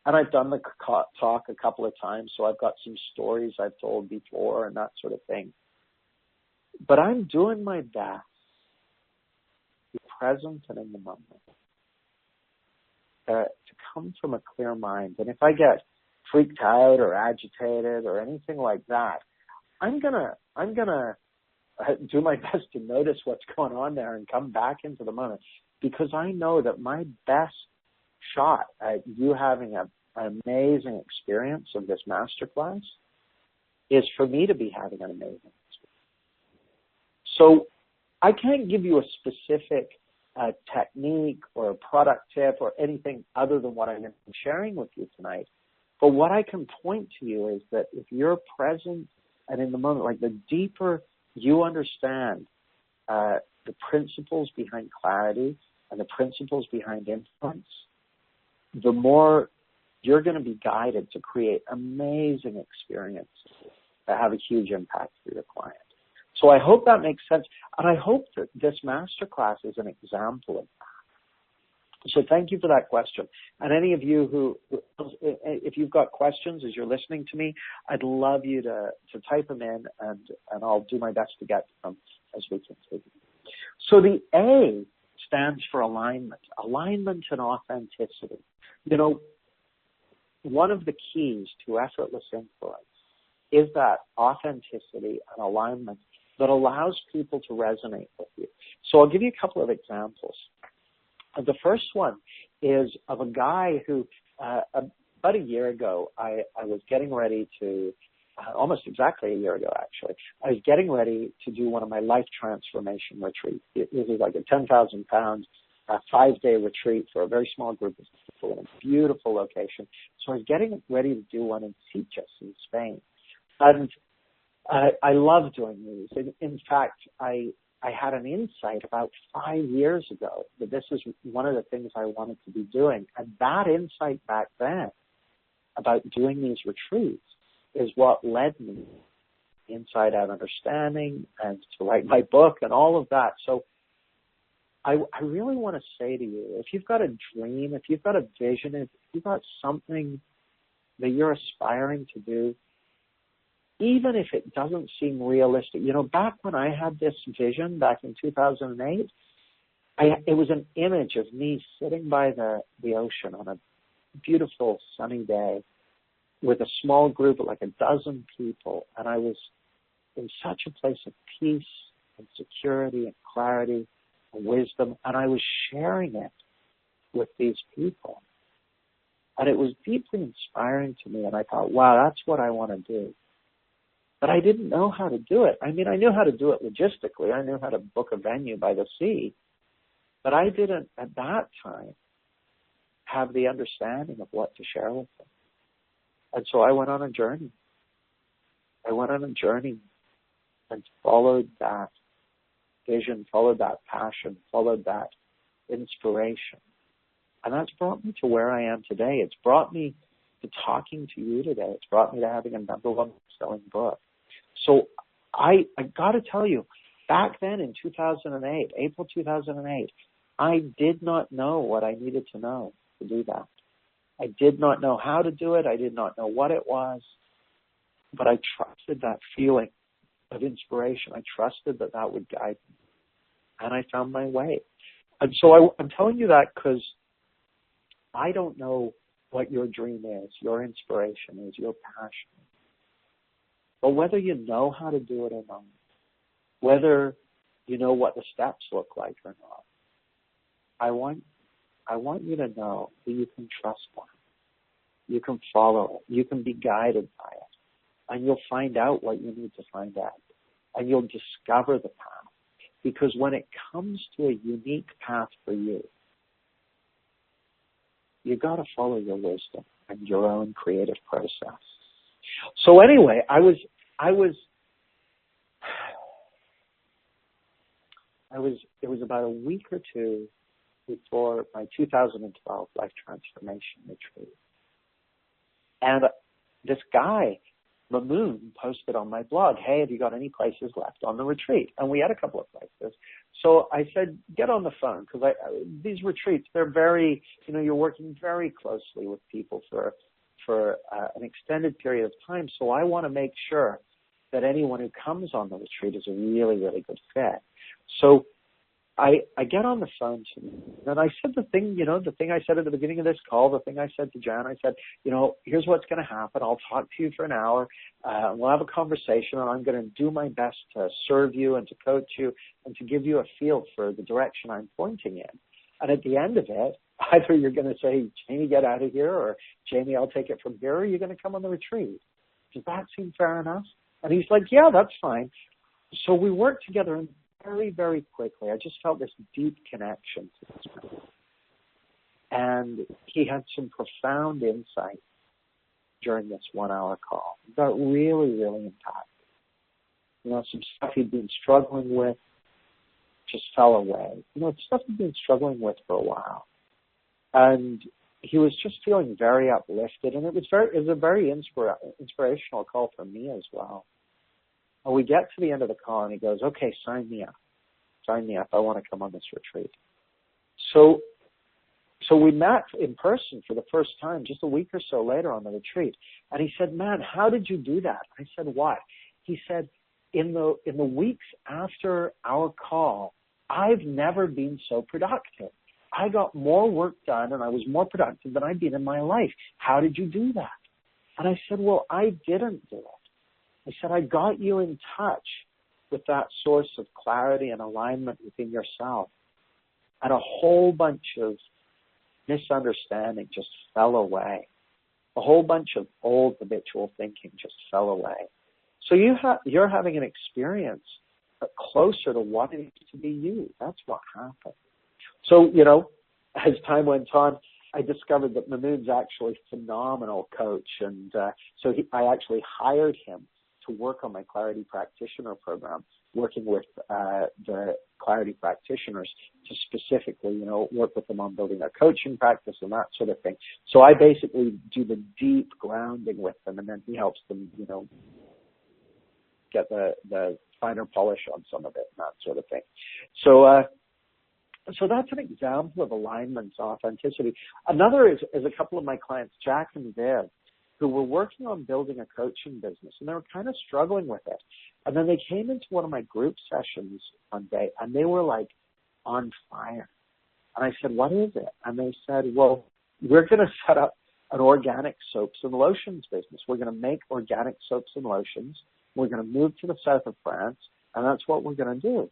And I've done the talk a couple of times, so I've got some stories I've told before and that sort of thing. But I'm doing my best to be present and in the moment, to come from a clear mind. And if I get freaked out or agitated or anything like that, I'm gonna do my best to notice what's going on there and come back into the moment, because I know that my best shot at you having an amazing experience of this masterclass is for me to be having an amazing experience. So I can't give you a specific technique or a product tip or anything other than what I'm sharing with you tonight. But what I can point to you is that if you're present and in the moment, like the deeper you understand the principles behind clarity and the principles behind influence, the more you're going to be guided to create amazing experiences that have a huge impact for your client. So I hope that makes sense. And I hope that this masterclass is an example of that. So thank you for that question. And any of you if you've got questions as you're listening to me, I'd love you to type them in, and I'll do my best to get to them as we continue. So the A stands for alignment and authenticity. You know, one of the keys to effortless influence is that authenticity and alignment that allows people to resonate with you. So I'll give you a couple of examples. The first one is of a guy who, about a year ago, I was getting ready to, almost exactly a year ago actually, I was getting ready to do one of my life transformation retreats. This is like a 10,000 pound, 5-day retreat for a very small group of people in a beautiful location. So I was getting ready to do one in Sitges in Spain. And I love doing these. In fact, I had an insight about 5 years ago that this is one of the things I wanted to be doing. And that insight back then about doing these retreats is what led me inside out understanding and to write my book and all of that. So I really want to say to you, if you've got a dream, if you've got a vision, if you've got something that you're aspiring to do, even if it doesn't seem realistic, back when I had this vision back in 2008, it was an image of me sitting by the ocean on a beautiful sunny day with a small group of like a dozen people, and I was in such a place of peace and security and clarity and wisdom, and I was sharing it with these people. And it was deeply inspiring to me, and I thought, wow, that's what I want to do. But I didn't know how to do it. I mean, I knew how to do it logistically. I knew how to book a venue by the sea. But I didn't, at that time, have the understanding of what to share with them. And so I went on a journey. I went on a journey and followed that vision, followed that passion, followed that inspiration. And that's brought me to where I am today. It's brought me to talking to you today. It's brought me to having a #1 selling book. So I got to tell you, back then in 2008, April 2008, I did not know what I needed to know to do that. I did not know how to do it. I did not know what it was. But I trusted that feeling of inspiration. I trusted that that would guide me. And I found my way. And so I'm telling you that because I don't know what your dream is, your inspiration is, your passion is. But whether you know how to do it or not, whether you know what the steps look like or not, I want you to know that you can trust one. You can follow it. You can be guided by it. And you'll find out what you need to find out. And you'll discover the path. Because when it comes to a unique path for you, you got to follow your wisdom and your own creative process. So anyway, it was about a week or two before my 2012 life transformation retreat. And this guy, Mamoon, posted on my blog, hey, have you got any places left on the retreat? And we had a couple of places. So I said, get on the phone, because these retreats, they're very, you're working very closely with people for an extended period of time. So I want to make sure that anyone who comes on the retreat is a really, really good fit. So I get on the phone to him, and I said the thing I said at the beginning of this call, the thing I said to Jan, I said, here's what's going to happen. I'll talk to you for an hour. We'll have a conversation, and I'm going to do my best to serve you and to coach you and to give you a feel for the direction I'm pointing in. And at the end of it, either you're going to say, Jamie, get out of here, or Jamie, I'll take it from here, or you're going to come on the retreat. Does that seem fair enough? And he's like, yeah, that's fine. So we worked together, and very, very quickly, I just felt this deep connection to this man. And he had some profound insight during this 1-hour call. It got really, really impactful. Some stuff he'd been struggling with just fell away. Stuff he'd been struggling with for a while. And he was just feeling very uplifted. And it was a very inspirational call for me as well. And we get to the end of the call, and he goes, okay, sign me up. Sign me up. I want to come on this retreat. So we met in person for the first time just a week or so later on the retreat. And he said, man, how did you do that? I said, why? He said, in the weeks after our call, I've never been so productive. I got more work done, and I was more productive than I'd been in my life. How did you do that? And I said, well, I didn't do it. I said, I got you in touch with that source of clarity and alignment within yourself. And a whole bunch of misunderstanding just fell away. A whole bunch of old habitual thinking just fell away. So you're having an experience closer to what it is to be you. That's what happened. So, as time went on, I discovered that Mamoon's actually a phenomenal coach. And so I actually hired him to work on my Clarity Practitioner program, working with the Clarity practitioners to specifically, work with them on building their coaching practice and that sort of thing. So I basically do the deep grounding with them, and then he helps them, get the finer polish on some of it and that sort of thing. So that's an example of alignment, authenticity. Another is a couple of my clients, Jack and Viv, who were working on building a coaching business, and they were kind of struggling with it. And then they came into one of my group sessions one day, and they were like on fire. And I said, what is it? And they said, well, we're going to set up an organic soaps and lotions business. We're going to make organic soaps and lotions. We're going to move to the south of France, and that's what we're going to do.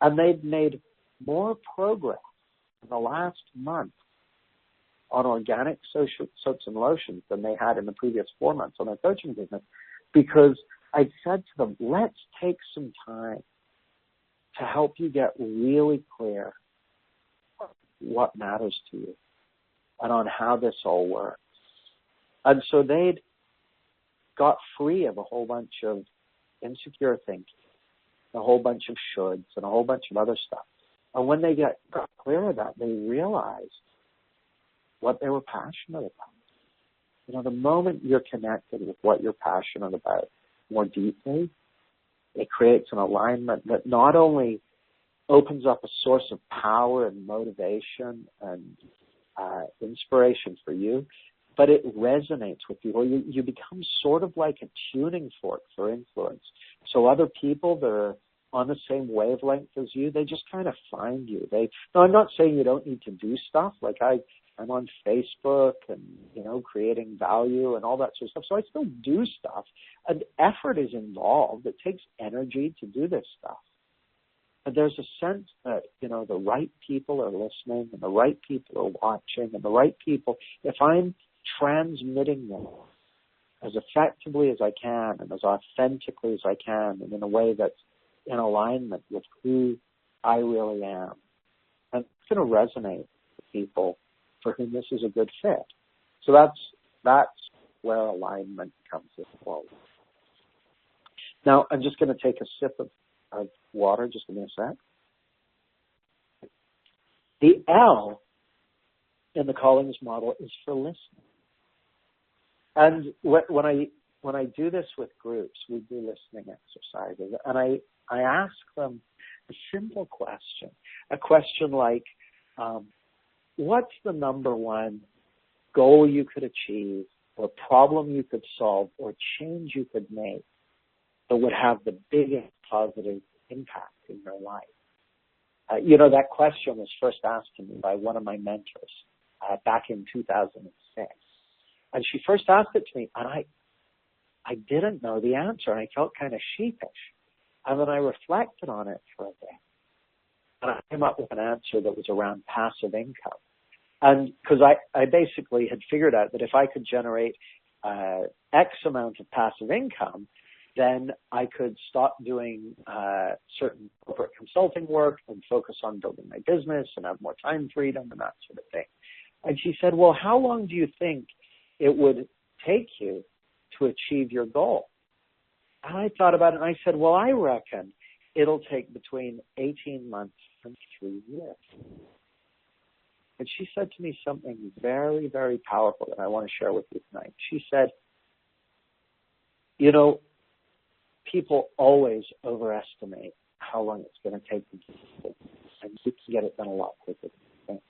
And they'd made more progress in the last month on organic soaps and lotions than they had in the previous 4 months on their coaching business, because I said to them, let's take some time to help you get really clear what matters to you and on how this all works. And so they'd got free of a whole bunch of insecure thinking, a whole bunch of shoulds, and a whole bunch of other stuff. And when they got clear of that, they realized what they were passionate about. The moment you're connected with what you're passionate about more deeply, it creates an alignment that not only opens up a source of power and motivation and inspiration for you, but it resonates with you. Or you become sort of like a tuning fork for influence. So other people that are on the same wavelength as you, they just kind of find you. Now, I'm not saying you don't need to do stuff. Like I'm on Facebook and, creating value and all that sort of stuff. So I still do stuff. And effort is involved. It takes energy to do this stuff. But there's a sense that, the right people are listening and the right people are watching and the right people, if I'm transmitting them as effectively as I can and as authentically as I can and in a way that's in alignment with who I really am, and it's going to resonate with people for whom this is a good fit. So that's where alignment comes in forward. Now, I'm just going to take a sip of water. Just give me a sec. The L in the Collins model is for listening. And when I do this with groups, we do listening exercises, and I ask them a simple question, a question like, what's the number one goal you could achieve or problem you could solve or change you could make that would have the biggest positive impact in your life? That question was first asked to me by one of my mentors back in 2006. And she first asked it to me, and I didn't know the answer, and I felt kind of sheepish. And then I reflected on it for a bit. And I came up with an answer that was around passive income. And because I basically had figured out that if I could generate X amount of passive income, then I could stop doing certain corporate consulting work and focus on building my business and have more time freedom and that sort of thing. And she said, well, how long do you think it would take you to achieve your goal? And I thought about it, and I said, well, I reckon it'll take between 18 months and 3 years. And she said to me something very, very powerful that I want to share with you tonight. She said, people always overestimate how long it's going to take them to do it, and you can get it done a lot quicker than you think.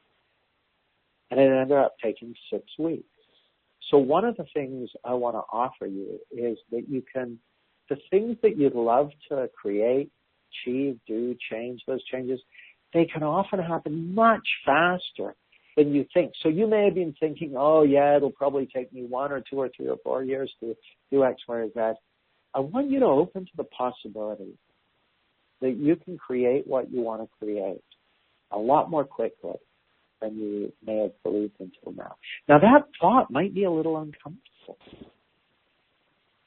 And it ended up taking 6 weeks. So one of the things I want to offer you is that the things that you'd love to create, achieve, do, change, those changes, they can often happen much faster than you think. So you may have been thinking, oh yeah, it'll probably take me 1 or 2 or 3 or 4 years to do X, Y, or Z. I want you to open to the possibility that you can create what you want to create a lot more quickly than you may have believed until now. Now, that thought might be a little uncomfortable,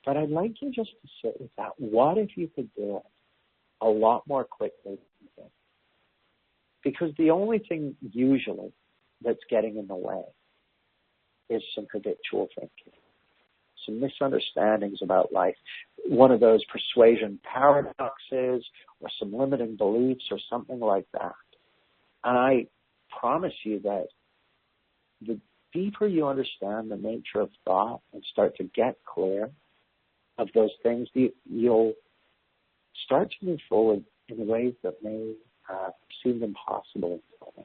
but I'd like you just to sit with that. What if you could do it a lot more quickly than you did? Because the only thing usually that's getting in the way is some habitual thinking, some misunderstandings about life, one of those persuasion paradoxes or some limiting beliefs or something like that. And I promise you that the deeper you understand the nature of thought and start to get clear of those things, you'll start to move forward in ways that may seem impossible until now.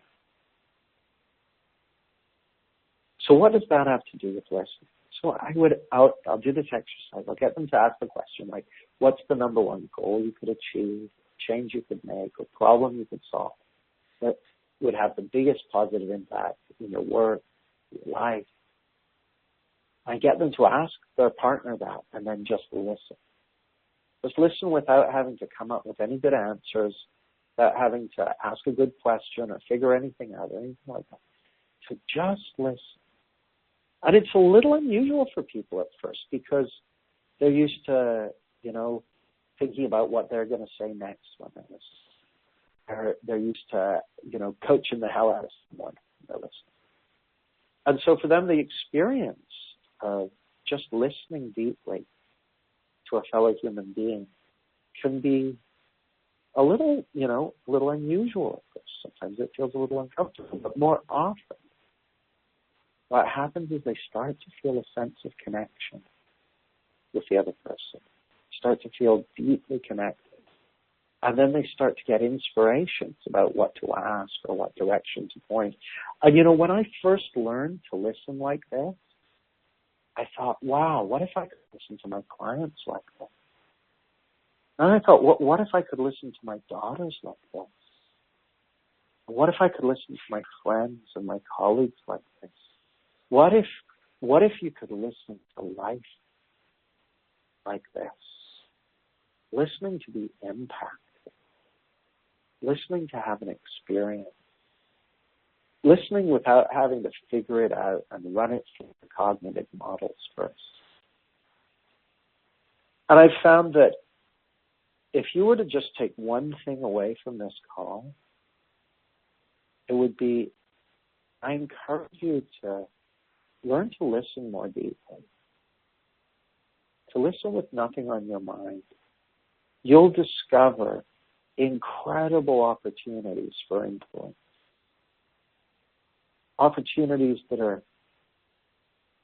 So what does that have to do with listening? So I'll do this exercise. I'll get them to ask the question, like, what's the number one goal you could achieve, change you could make, or problem you could solve that would have the biggest positive impact in your work, your life? I get them to ask their partner that and then just listen. Just listen without having to come up with any good answers, without having to ask a good question or figure anything out or anything like that. So just listen. And it's a little unusual for people at first because they're used to, thinking about what they're going to say next when they listen. They're used to, coaching the hell out of someone when they're listening. And so for them, the experience of just listening deeply to a fellow human being can be a little unusual at first. Sometimes it feels a little uncomfortable, but more often, what happens is they start to feel a sense of connection with the other person, start to feel deeply connected. And then they start to get inspirations about what to ask or what direction to point. And when I first learned to listen like this, I thought, wow, what if I could listen to my clients like this? And I thought, what if I could listen to my daughters like this? What if I could listen to my friends and my colleagues like this? What if you could listen to life like this? Listening to be impacted. Listening to have an experience. Listening without having to figure it out and run it through the cognitive models first. And I've found that if you were to just take one thing away from this call, it would be, I encourage you to learn to listen more deeply. To listen with nothing on your mind. You'll discover incredible opportunities for influence. Opportunities that are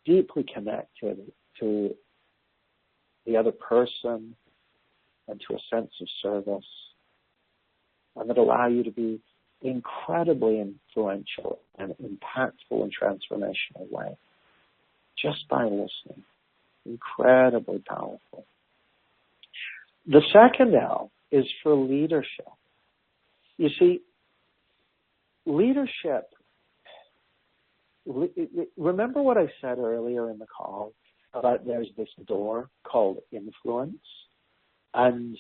deeply connected to the other person and to a sense of service, and that allow you to be incredibly influential and impactful in transformational way just by listening. Incredibly powerful. The second L is for leadership. You see, leadership, remember what I said earlier in the call about there's this door called influence, and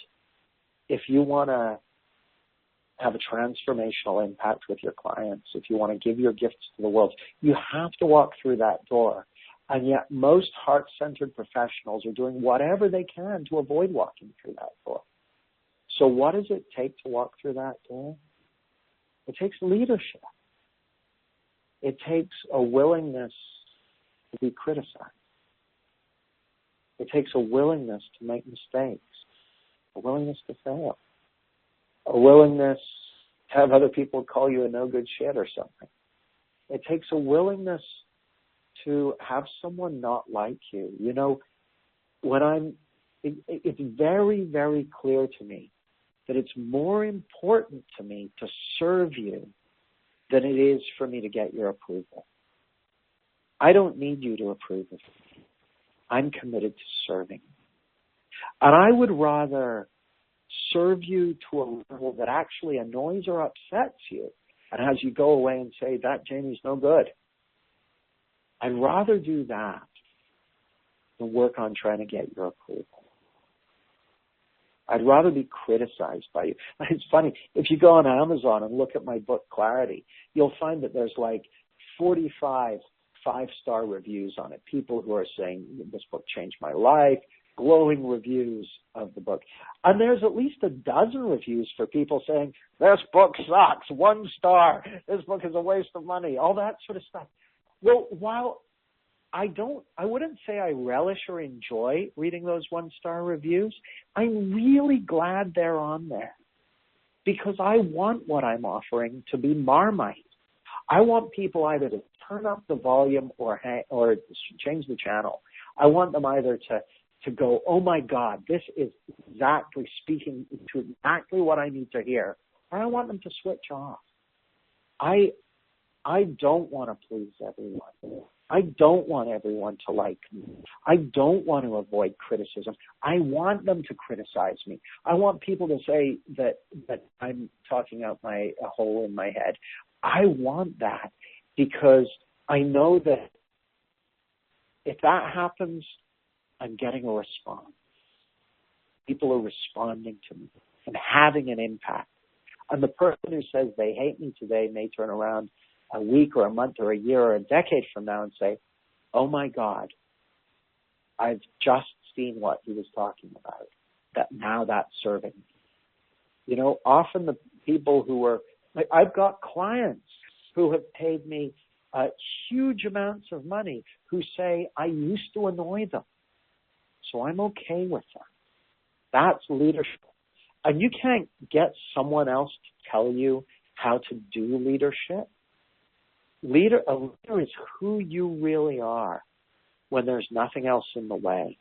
if you want to have a transformational impact with your clients, if you want to give your gifts to the world, you have to walk through that door. And yet most heart-centered professionals are doing whatever they can to avoid walking through that door. So what does it take to walk through that door? It takes leadership. It takes a willingness to be criticized. It takes a willingness to make mistakes, a willingness to fail, a willingness to have other people call you a no good shit or something. It takes a willingness to have someone not like you. It's very, very clear to me that it's more important to me to serve you than it is for me to get your approval. I don't need you to approve of me. I'm committed to serving you. And I would rather serve you to a level that actually annoys or upsets you and has you go away and say, that Jamie's no good. I'd rather do that than work on trying to get your approval. I'd rather be criticized by you. It's funny, if you go on Amazon and look at my book, Clarity, you'll find that there's like 45 5-star reviews on it. People who are saying, this book changed my life, glowing reviews of the book. And there's at least a dozen reviews for people saying, this book sucks, 1 star, this book is a waste of money, all that sort of stuff. Well, while I wouldn't say I relish or enjoy reading those 1-star reviews, I'm really glad they're on there because I want what I'm offering to be Marmite. I want people either to turn up the volume or change the channel. I want them either to go, oh my God, this is exactly speaking to exactly what I need to hear, or I want them to switch off. I don't want to please everyone. I don't want everyone to like me. I don't want to avoid criticism. I want them to criticize me. I want people to say that I'm talking out a hole in my head. I want that because I know that if that happens, I'm getting a response. People are responding to me and having an impact. And the person who says they hate me today may turn around a week or a month or a year or a decade from now and say, oh my God, I've just seen what he was talking about. Now that's serving me. You know, often the people who are, like, I've got clients who have paid me huge amounts of money who say, I used to annoy them, so I'm okay with that. That's leadership. And you can't get someone else to tell you how to do leadership. A leader is who you really are when there's nothing else in the way.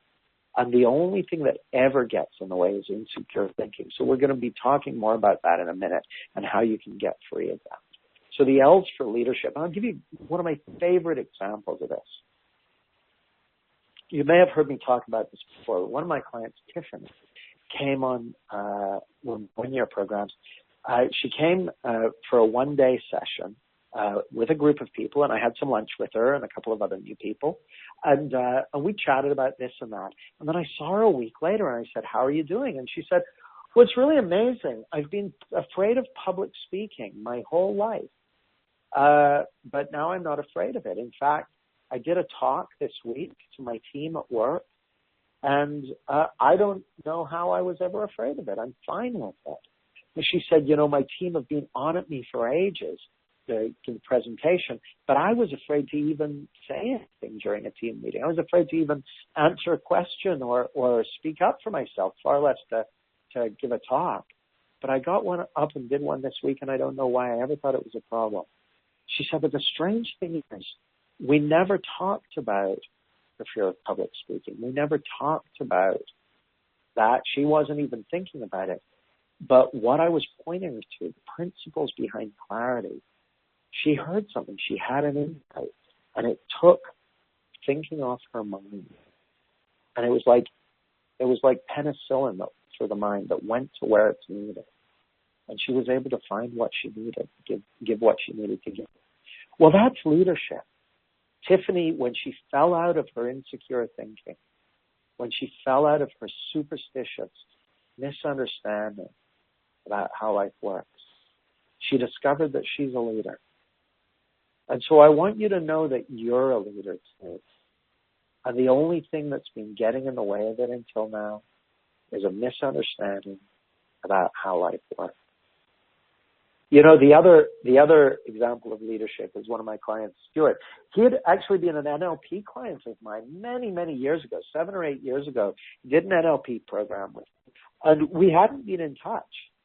And the only thing that ever gets in the way is insecure thinking. So we're going to be talking more about that in a minute and how you can get free of that. So the L's for leadership. I'll give you one of my favorite examples of this. You may have heard me talk about this before. One of my clients, Tiffany, came on one-year programs. She came for a one-day session with a group of people, and I had some lunch with her and a couple of other new people, and we chatted about this and that. And then I saw her a week later, and I said, how are you doing? And she said, well, it's really amazing. I've been afraid of public speaking my whole life, but now I'm not afraid of it. In fact, I did a talk this week to my team at work, and I don't know how I was ever afraid of it. I'm fine with it. And she said, you know, my team have been on at me for ages to the presentation, but I was afraid to even say anything during a team meeting. I was afraid to even answer a question or speak up for myself, far less to give a talk. But I got one up and did one this week, and I don't know why I ever thought it was a problem. She said, but the strange thing is, we never talked about the fear of public speaking. We never talked about that. She wasn't even thinking about it. But what I was pointing her to, the principles behind clarity, she heard something. She had an insight, and it took thinking off her mind. And it was like penicillin for the mind that went to where it's needed. And she was able to find what she needed, give what she needed to give. Well, that's leadership. Tiffany, when she fell out of her insecure thinking, when she fell out of her superstitious misunderstanding about how life works, she discovered that she's a leader. And so I want you to know that you're a leader too. And the only thing that's been getting in the way of it until now is a misunderstanding about how life works. You know, the other example of leadership is one of my clients, Stuart. He had actually been an NLP client of mine many, many years ago, 7 or 8 years ago. He did an NLP program with me. And we hadn't been in touch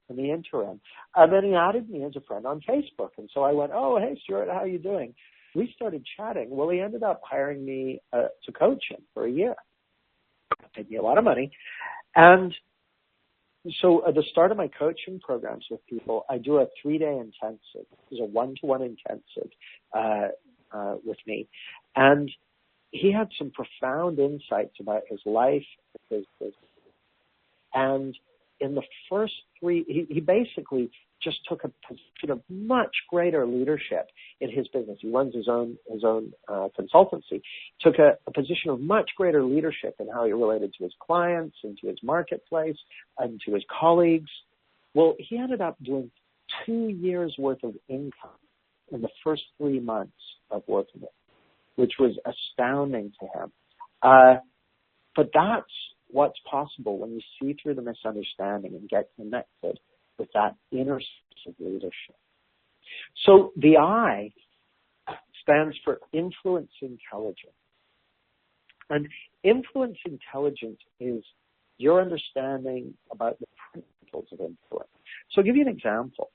in the interim. And then he added me as a friend on Facebook. And so I went, oh, hey, Stuart, how are you doing? We started chatting. Well, he ended up hiring me to coach him for a year. It paid me a lot of money. And so at the start of my coaching programs with people, I do a 3-day intensive. It's a 1-to-1 intensive with me. And he had some profound insights about his life, his business. And in the first 3, he basically just took a position of much greater leadership in his business. He runs his own consultancy. Took a position of much greater leadership in how he related to his clients and to his marketplace and to his colleagues. Well, he ended up doing 2 years worth of income in the first 3 months of working it, which was astounding to him. But that's what's possible when you see through the misunderstanding and get connected with that inner sense of leadership. So the I stands for influence intelligence. And influence intelligence is your understanding about the principles of influence. So I'll give you an example.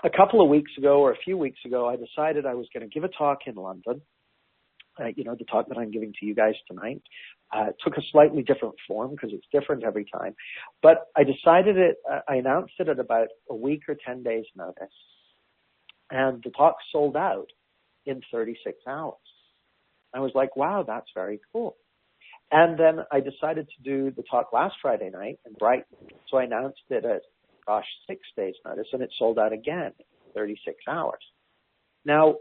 A couple of weeks ago or a few weeks ago, I decided I was going to give a talk in London. The talk that I'm giving to you guys tonight took a slightly different form because it's different every time. But I decided I announced it at about a week or 10 days notice. And the talk sold out in 36 hours. I was like, wow, that's very cool. And then I decided to do the talk last Friday night in Brighton. So I announced it at, 6 days notice, and it sold out again in 36 hours. Now,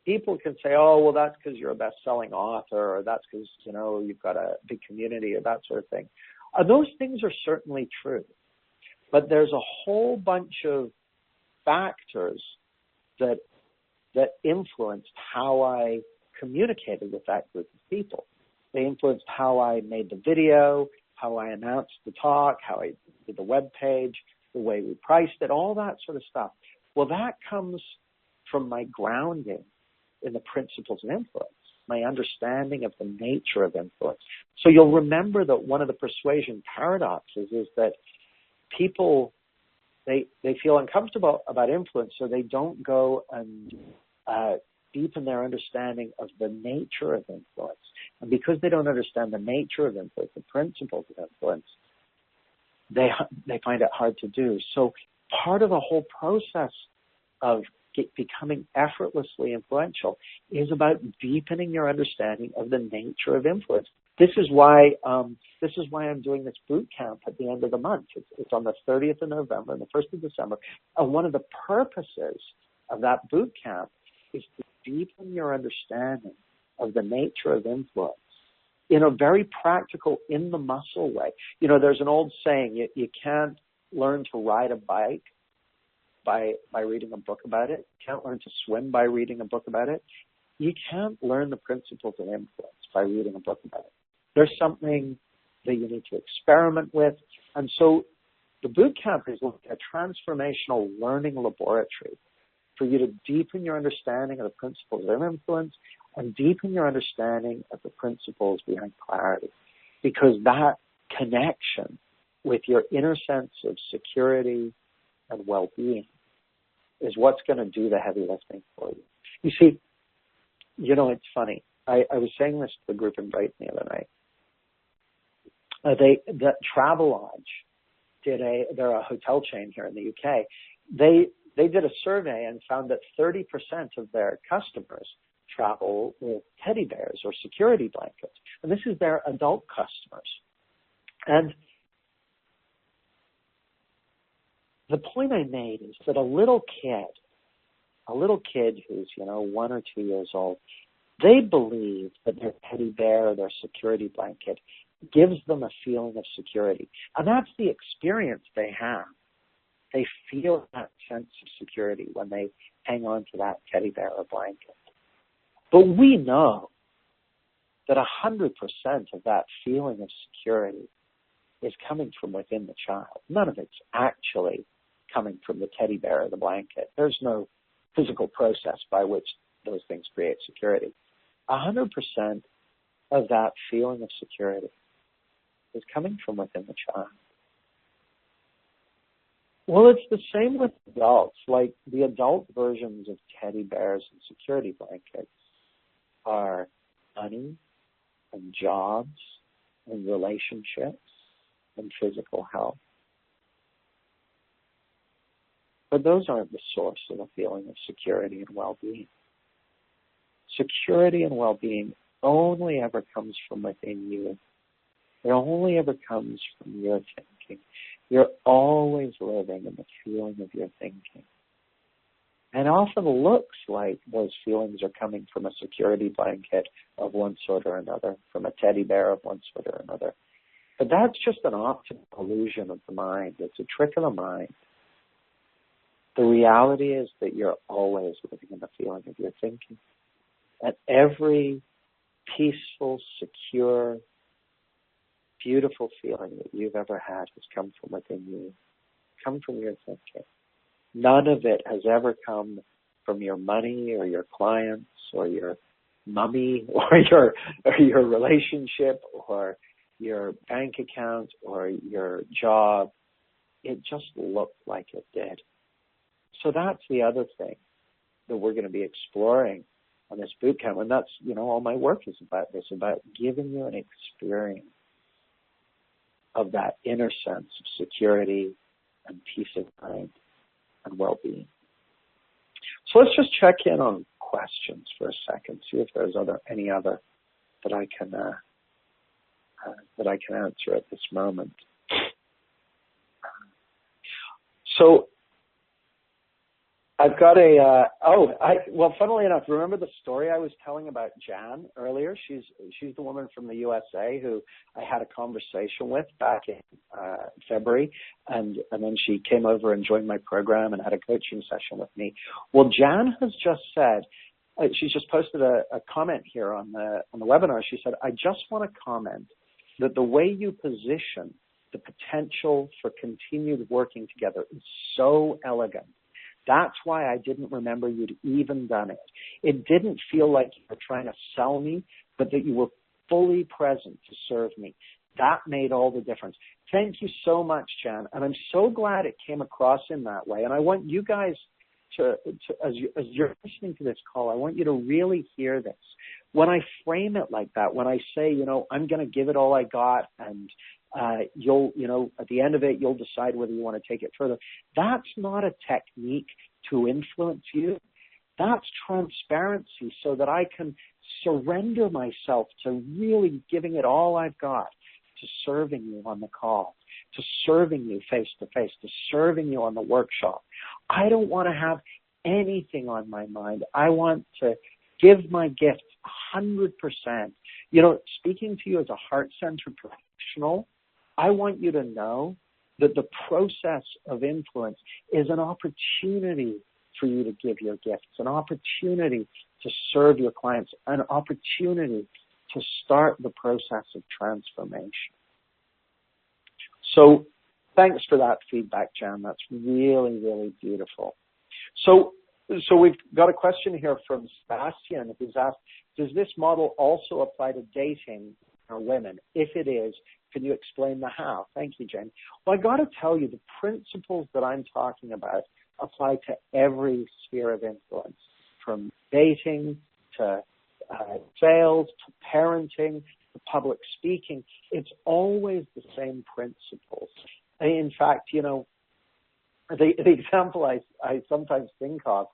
people can say, oh, well, that's because you're a best-selling author, or that's because, you've got a big community, or that sort of thing. Those things are certainly true. But there's a whole bunch of factors that influenced how I communicated with that group of people. They influenced how I made the video, how I announced the talk, how I did the web page, the way we priced it, all that sort of stuff. Well, that comes from my grounding in the principles of influence, my understanding of the nature of influence. So you'll remember that one of the persuasion paradoxes is that people, they feel uncomfortable about influence, so they don't go and deepen their understanding of the nature of influence. And because they don't understand the nature of influence, the principles of influence, they find it hard to do. So part of the whole process of becoming effortlessly influential is about deepening your understanding of the nature of influence. This is why I'm doing this boot camp at the end of the month. It's on the 30th of November and the 1st of December. And one of the purposes of that boot camp is to deepen your understanding of the nature of influence in a very practical, in the muscle way. There's an old saying, you can't learn to ride a bike by reading a book about it. You can't learn to swim by reading a book about it. You can't learn the principles of influence by reading a book about it. There's something that you need to experiment with. And so the boot camp is like a transformational learning laboratory for you to deepen your understanding of the principles of influence and deepen your understanding of the principles behind clarity. Because that connection with your inner sense of security and well-being is what's going to do the heavy lifting for you. You see, it's funny. I was saying this to the group in Brighton the other night. The Travelodge they're a hotel chain here in the UK. They did a survey and found that 30% of their customers travel with teddy bears or security blankets. And this is their adult customers. And the point I made is that a little kid who's, 1 or 2 years old, they believe that their teddy bear or their security blanket gives them a feeling of security. And that's the experience they have. They feel that sense of security when they hang on to that teddy bear or blanket. But we know that 100% of that feeling of security is coming from within the child. None of it's actually coming from the teddy bear or the blanket. There's no physical process by which those things create security. 100% of that feeling of security is coming from within the child. Well, it's the same with adults. Like the adult versions of teddy bears and security blankets are money and jobs and relationships and physical health. But those aren't the source of a feeling of security and well-being. Security and well-being only ever comes from within you. It only ever comes from your thinking. You're always living in the feeling of your thinking. And often looks like those feelings are coming from a security blanket of one sort or another, from a teddy bear of one sort or another. But that's just an optical illusion of the mind. It's a trick of the mind. The reality is that you're always living in the feeling of your thinking. And every peaceful, secure, beautiful feeling that you've ever had has come from within you, come from your thinking. None of it has ever come from your money or your clients or your mummy or your relationship or your bank account or your job. It just looked like it did. So that's the other thing that we're going to be exploring on this bootcamp. And that's, all my work is about this, about giving you an experience of that inner sense of security and peace of mind and well-being. So let's just check in on questions for a second, see if there's any other that I can answer at this moment. So I've got funnily enough, remember the story I was telling about Jan earlier? She's the woman from the USA who I had a conversation with back in February, and then she came over and joined my program and had a coaching session with me. Well, Jan has just said, she's just posted a comment here on the webinar. She said, I just want to comment that the way you position the potential for continued working together is so elegant. That's why I didn't remember you'd even done it. It didn't feel like you were trying to sell me, but that you were fully present to serve me. That made all the difference. Thank you so much, Jan. And I'm so glad it came across in that way. And I want you guys to as you're listening to this call, I want you to really hear this. When I frame it like that, when I say, I'm going to give it all I got and you'll, at the end of it, you'll decide whether you want to take it further. That's not a technique to influence you. That's transparency so that I can surrender myself to really giving it all I've got to serving you on the call, to serving you face to face, to serving you on the workshop. I don't want to have anything on my mind. I want to give my gift 100%. Speaking to you as a heart-centered professional, I want you to know that the process of influence is an opportunity for you to give your gifts, an opportunity to serve your clients, an opportunity to start the process of transformation. So thanks for that feedback, Jan. That's really, really beautiful. So we've got a question here from Sebastian who's asked, does this model also apply to dating for women? If it is, can you explain the how? Thank you, Jen. Well, I got to tell you, the principles that I'm talking about apply to every sphere of influence, from dating to sales to parenting to public speaking. It's always the same principles. In fact, the example I sometimes think of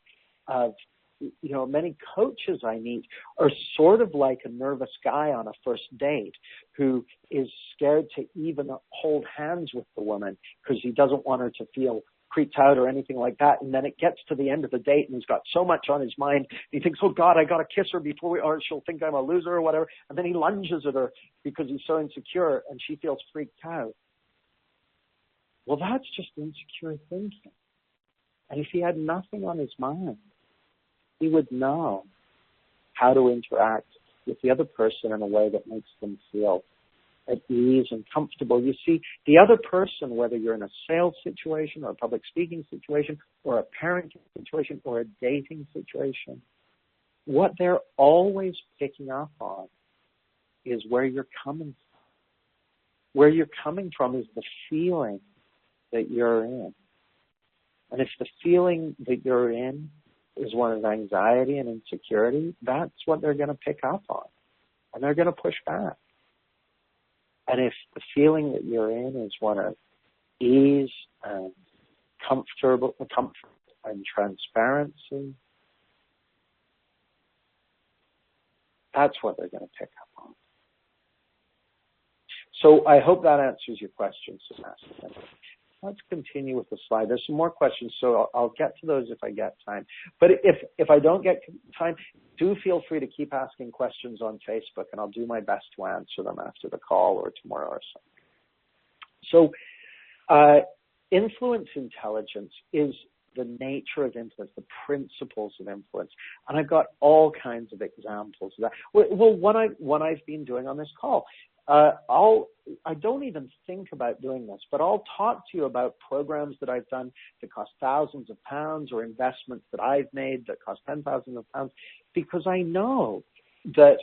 many coaches I meet are sort of like a nervous guy on a first date who is scared to even hold hands with the woman because he doesn't want her to feel creeped out or anything like that. And then it gets to the end of the date and he's got so much on his mind. He thinks, oh God, I got to kiss her or she'll think I'm a loser or whatever. And then he lunges at her because he's so insecure and she feels freaked out. Well, that's just insecure thinking. And if he had nothing on his mind, he would know how to interact with the other person in a way that makes them feel at ease and comfortable. You see, the other person, whether you're in a sales situation or a public speaking situation or a parenting situation or a dating situation, what they're always picking up on is where you're coming from. Where you're coming from is the feeling that you're in. And if the feeling that you're in is one of anxiety and insecurity, that's what they're going to pick up on. And they're going to push back. And if the feeling that you're in is one of ease and comfort and transparency, that's what they're going to pick up on. So I hope that answers your question, Sebastian. let's continue with the slide. There's some more questions, so I'll get to those if I get time. But if I don't get time, do feel free to keep asking questions on Facebook, and I'll do my best to answer them after the call or tomorrow or something. So influence intelligence is the nature of influence, the principles of influence. And I've got all kinds of examples of that. Well, what I've been doing on this call, I don't even think about doing this, but I'll talk to you about programs that I've done that cost thousands of pounds or investments that I've made that cost £10,000 of pounds, because I know that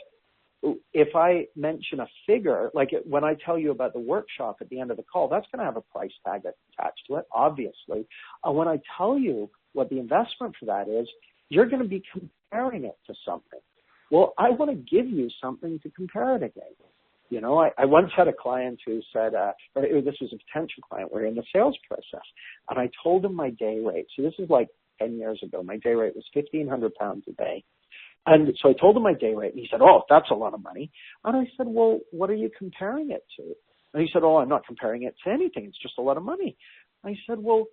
if I mention a figure, like when I tell you about the workshop at the end of the call, that's going to have a price tag attached to it, obviously. When I tell you what the investment for that is, you're going to be comparing it to something. Well, I want to give you something to compare it against. You know, I once had a client who said, this was a potential client, we're in the sales process, and I told him my day rate. So this is like 10 years ago. My day rate was £1,500 a day. And so I told him my day rate, and he said, oh, that's a lot of money. And I said, well, what are you comparing it to? And he said, oh, I'm not comparing it to anything. It's just a lot of money. I said, well,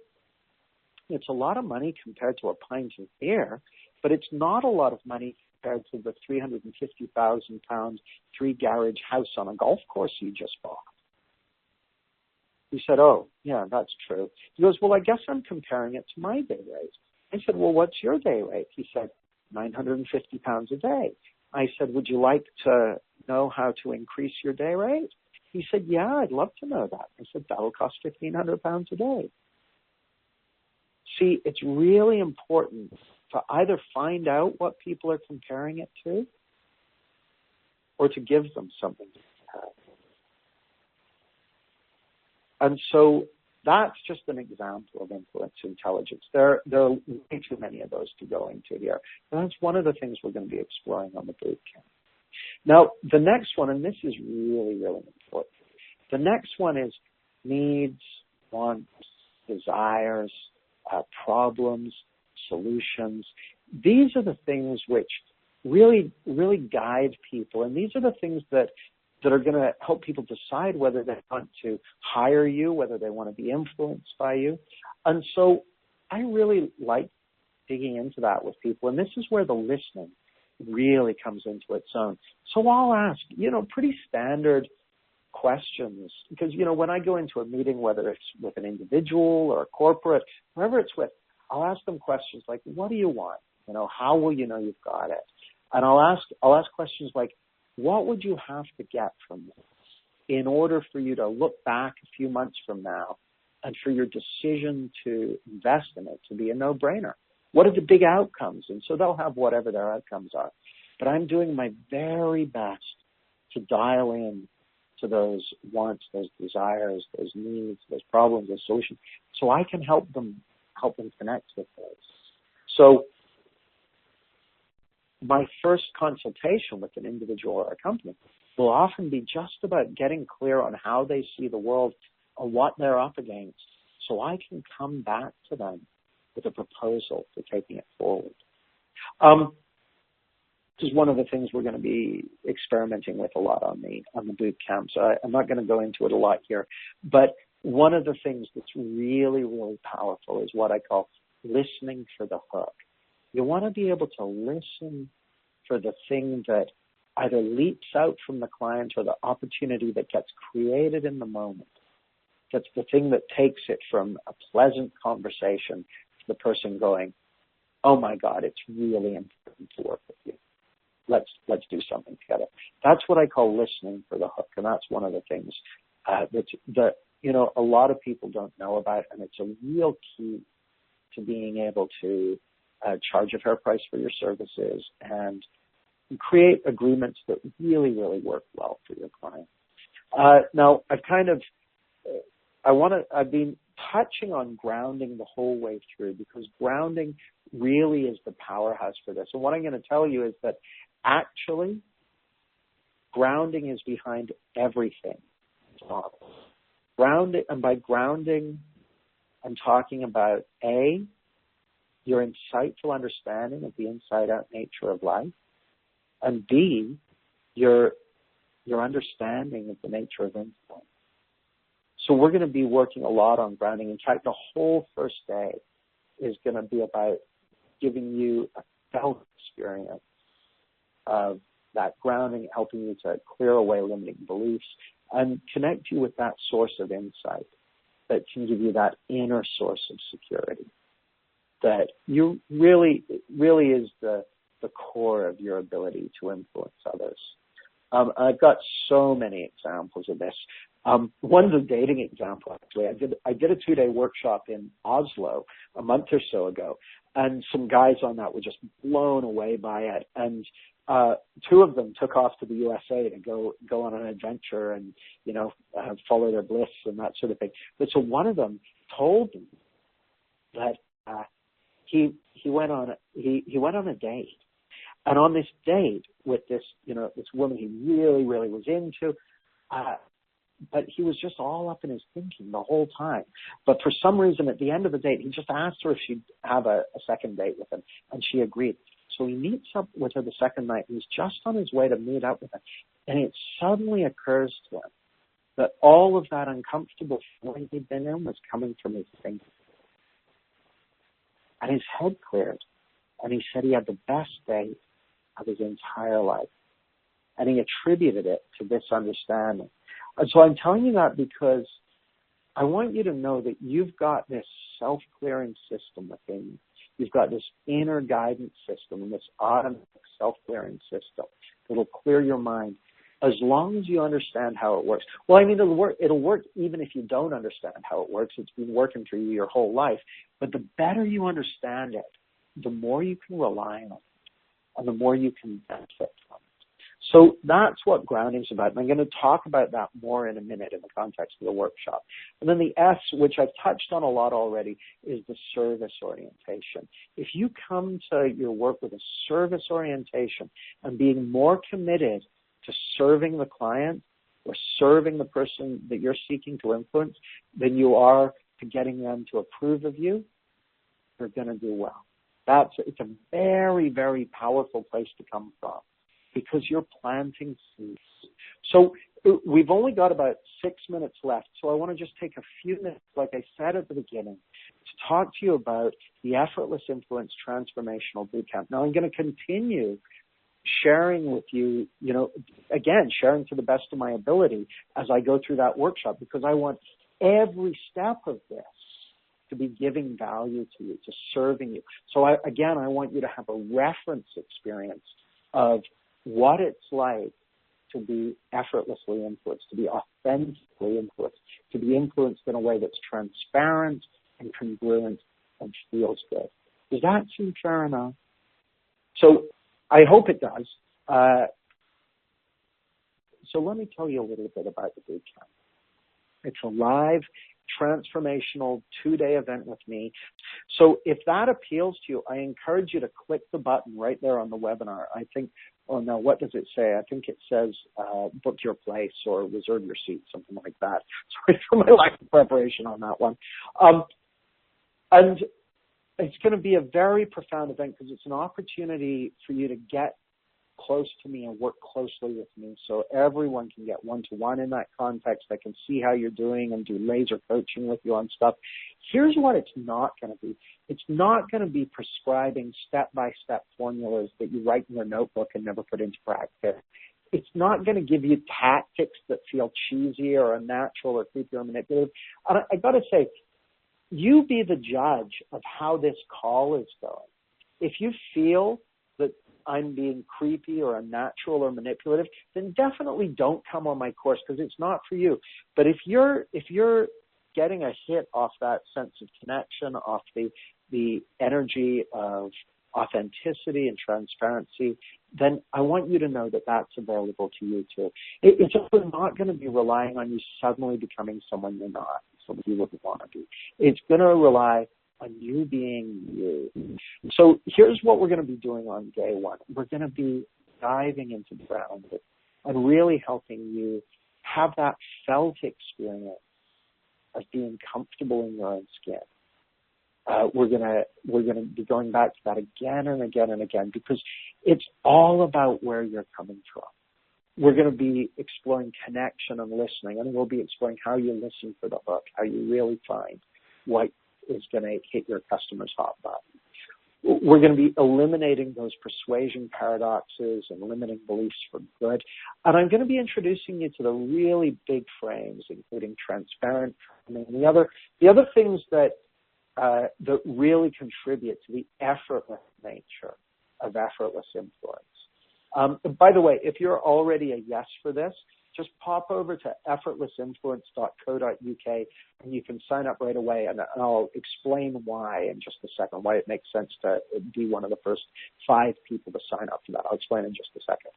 it's a lot of money compared to a pint of beer, but it's not a lot of money compared to the £350,000 three-garage house on a golf course you just bought. He said, oh, yeah, that's true. He goes, well, I guess I'm comparing it to my day rate. I said, well, what's your day rate? He said, £950 a day. I said, would you like to know how to increase your day rate? He said, yeah, I'd love to know that. I said, that'll cost £1,500 a day. See, it's really important to either find out what people are comparing it to or to give them something to compare. And so that's just an example of influence intelligence. There are way too many of those to go into here. And that's one of the things we're going to be exploring on the Bootcamp. Now, the next one, and this is really, really important. The next one is needs, wants, desires, problems, solutions. These are the things which really, really guide people. And these are the things that are going to help people decide whether they want to hire you, whether they want to be influenced by you. And so I really like digging into that with people. And this is where the listening really comes into its own. So I'll ask, pretty standard questions. Because, when I go into a meeting, whether it's with an individual or a corporate, whoever it's with, I'll ask them questions like, what do you want? How will you know you've got it? And I'll ask questions like, what would you have to get from this in order for you to look back a few months from now and for your decision to invest in it to be a no-brainer? What are the big outcomes? And so they'll have whatever their outcomes are. But I'm doing my very best to dial in to those wants, those desires, those needs, those problems, those solutions, so I can help them connect with those. So my first consultation with an individual or a company will often be just about getting clear on how they see the world and what they're up against, so I can come back to them with a proposal for taking it forward. This is one of the things we're going to be experimenting with a lot on the boot camp. So I'm not going to go into it a lot here, but one of the things that's really, really powerful is what I call listening for the hook. You want to be able to listen for the thing that either leaps out from the client or the opportunity that gets created in the moment. That's the thing that takes it from a pleasant conversation to the person going, oh my God, it's really important to work with you. Let's do something together. That's what I call listening for the hook, and that's one of the things that a lot of people don't know about, and it's a real key to being able to charge a fair price for your services and create agreements that really, really work well for your client. Now, I've been touching on grounding the whole way through, because grounding really is the powerhouse for this. And what I'm going to tell you is that actually grounding is behind everything. And by grounding, I'm talking about A, your insightful understanding of the inside-out nature of life, and B, your understanding of the nature of influence. So we're going to be working a lot on grounding. In fact, the whole first day is going to be about giving you a felt experience of that grounding, helping you to clear away limiting beliefs and connect you with that source of insight that can give you that inner source of security. That you really is the core of your ability to influence others. I've got so many examples of this. One's a dating example, actually. I did a 2-day workshop in Oslo a month or so ago, and some guys on that were just blown away by it. And 2 of them took off to the USA to go on an adventure and, follow their bliss and that sort of thing. But so one of them told me that he went on a date. And on this date with this woman he really, really was into, but he was just all up in his thinking the whole time. But for some reason, at the end of the date, he just asked her if she'd have a second date with him, and she agreed. So he meets up with her the second night. He's just on his way to meet up with her, and it suddenly occurs to him that all of that uncomfortable feeling he'd been in was coming from his thinking. And his head cleared, and he said he had the best date of his entire life. And he attributed it to this understanding. And so I'm telling you that because I want you to know that you've got this self-clearing system within you. You've got this inner guidance system and this automatic self-clearing system that'll clear your mind as long as you understand how it works. Well, I mean, it'll work even if you don't understand how it works. It's been working for you your whole life. But the better you understand it, the more you can rely on it and the more you can benefit from it. So that's what grounding is about. And I'm going to talk about that more in a minute in the context of the workshop. And then the S, which I've touched on a lot already, is the service orientation. If you come to your work with a service orientation and being more committed to serving the client or serving the person that you're seeking to influence than you are to getting them to approve of you, you're going to do well. It's a very, very powerful place to come from, because you're planting seeds. So we've only got about 6 minutes left, so I want to just take a few minutes, like I said at the beginning, to talk to you about the Effortless Influence Transformational Bootcamp. Now, I'm going to continue sharing with you, again, sharing to the best of my ability as I go through that workshop, because I want every step of this to be giving value to you, to serving you. So I want you to have a reference experience of what it's like to be effortlessly influenced, to be authentically influenced, to be influenced in a way that's transparent and congruent and feels good. Does that seem fair enough? So I hope it does. So let me tell you a little bit about the bootcamp. It's a live, transformational 2-day event with me. So if that appeals to you, I encourage you to click the button right there on the webinar. I think, oh no, what does it say? I think it says book your place or reserve your seat, something like that. Sorry for my lack of preparation on that one. And it's going to be a very profound event because it's an opportunity for you to get close to me and work closely with me, so everyone can get one-to-one in that context. I can see how you're doing and do laser coaching with you on stuff. Here's what it's not going to be. It's not going to be prescribing step-by-step formulas that you write in your notebook and never put into practice. It's not going to give you tactics that feel cheesy or unnatural or creepy or manipulative. And I got to say, you be the judge of how this call is going. If you feel that I'm being creepy or unnatural or manipulative, then definitely don't come on my course, because it's not for you. But if you're getting a hit off that sense of connection, off the energy of authenticity and transparency, then I want you to know that that's available to you too. It's also not going to be relying on you suddenly becoming someone you're not, someone you wouldn't want to be. It's going to rely on you being you. So here's what we're going to be doing on day one. We're going to be diving into the ground and really helping you have that felt experience of being comfortable in your own skin. We're going to be going back to that again and again and again, because it's all about where you're coming from. We're going to be exploring connection and listening, and we'll be exploring how you listen for the hook, how you really find what is going to hit your customer's hot button. We're going to be eliminating those persuasion paradoxes and limiting beliefs for good. And I'm going to be introducing you to the really big frames, including transparent. I mean, the other things that really contribute to the effortless nature of effortless influence. By the way, if you're already a yes for this, just pop over to effortlessinfluence.co.uk and you can sign up right away, and I'll explain why in just a second, why it makes sense to be one of the first 5 people to sign up for that. I'll explain in just a second.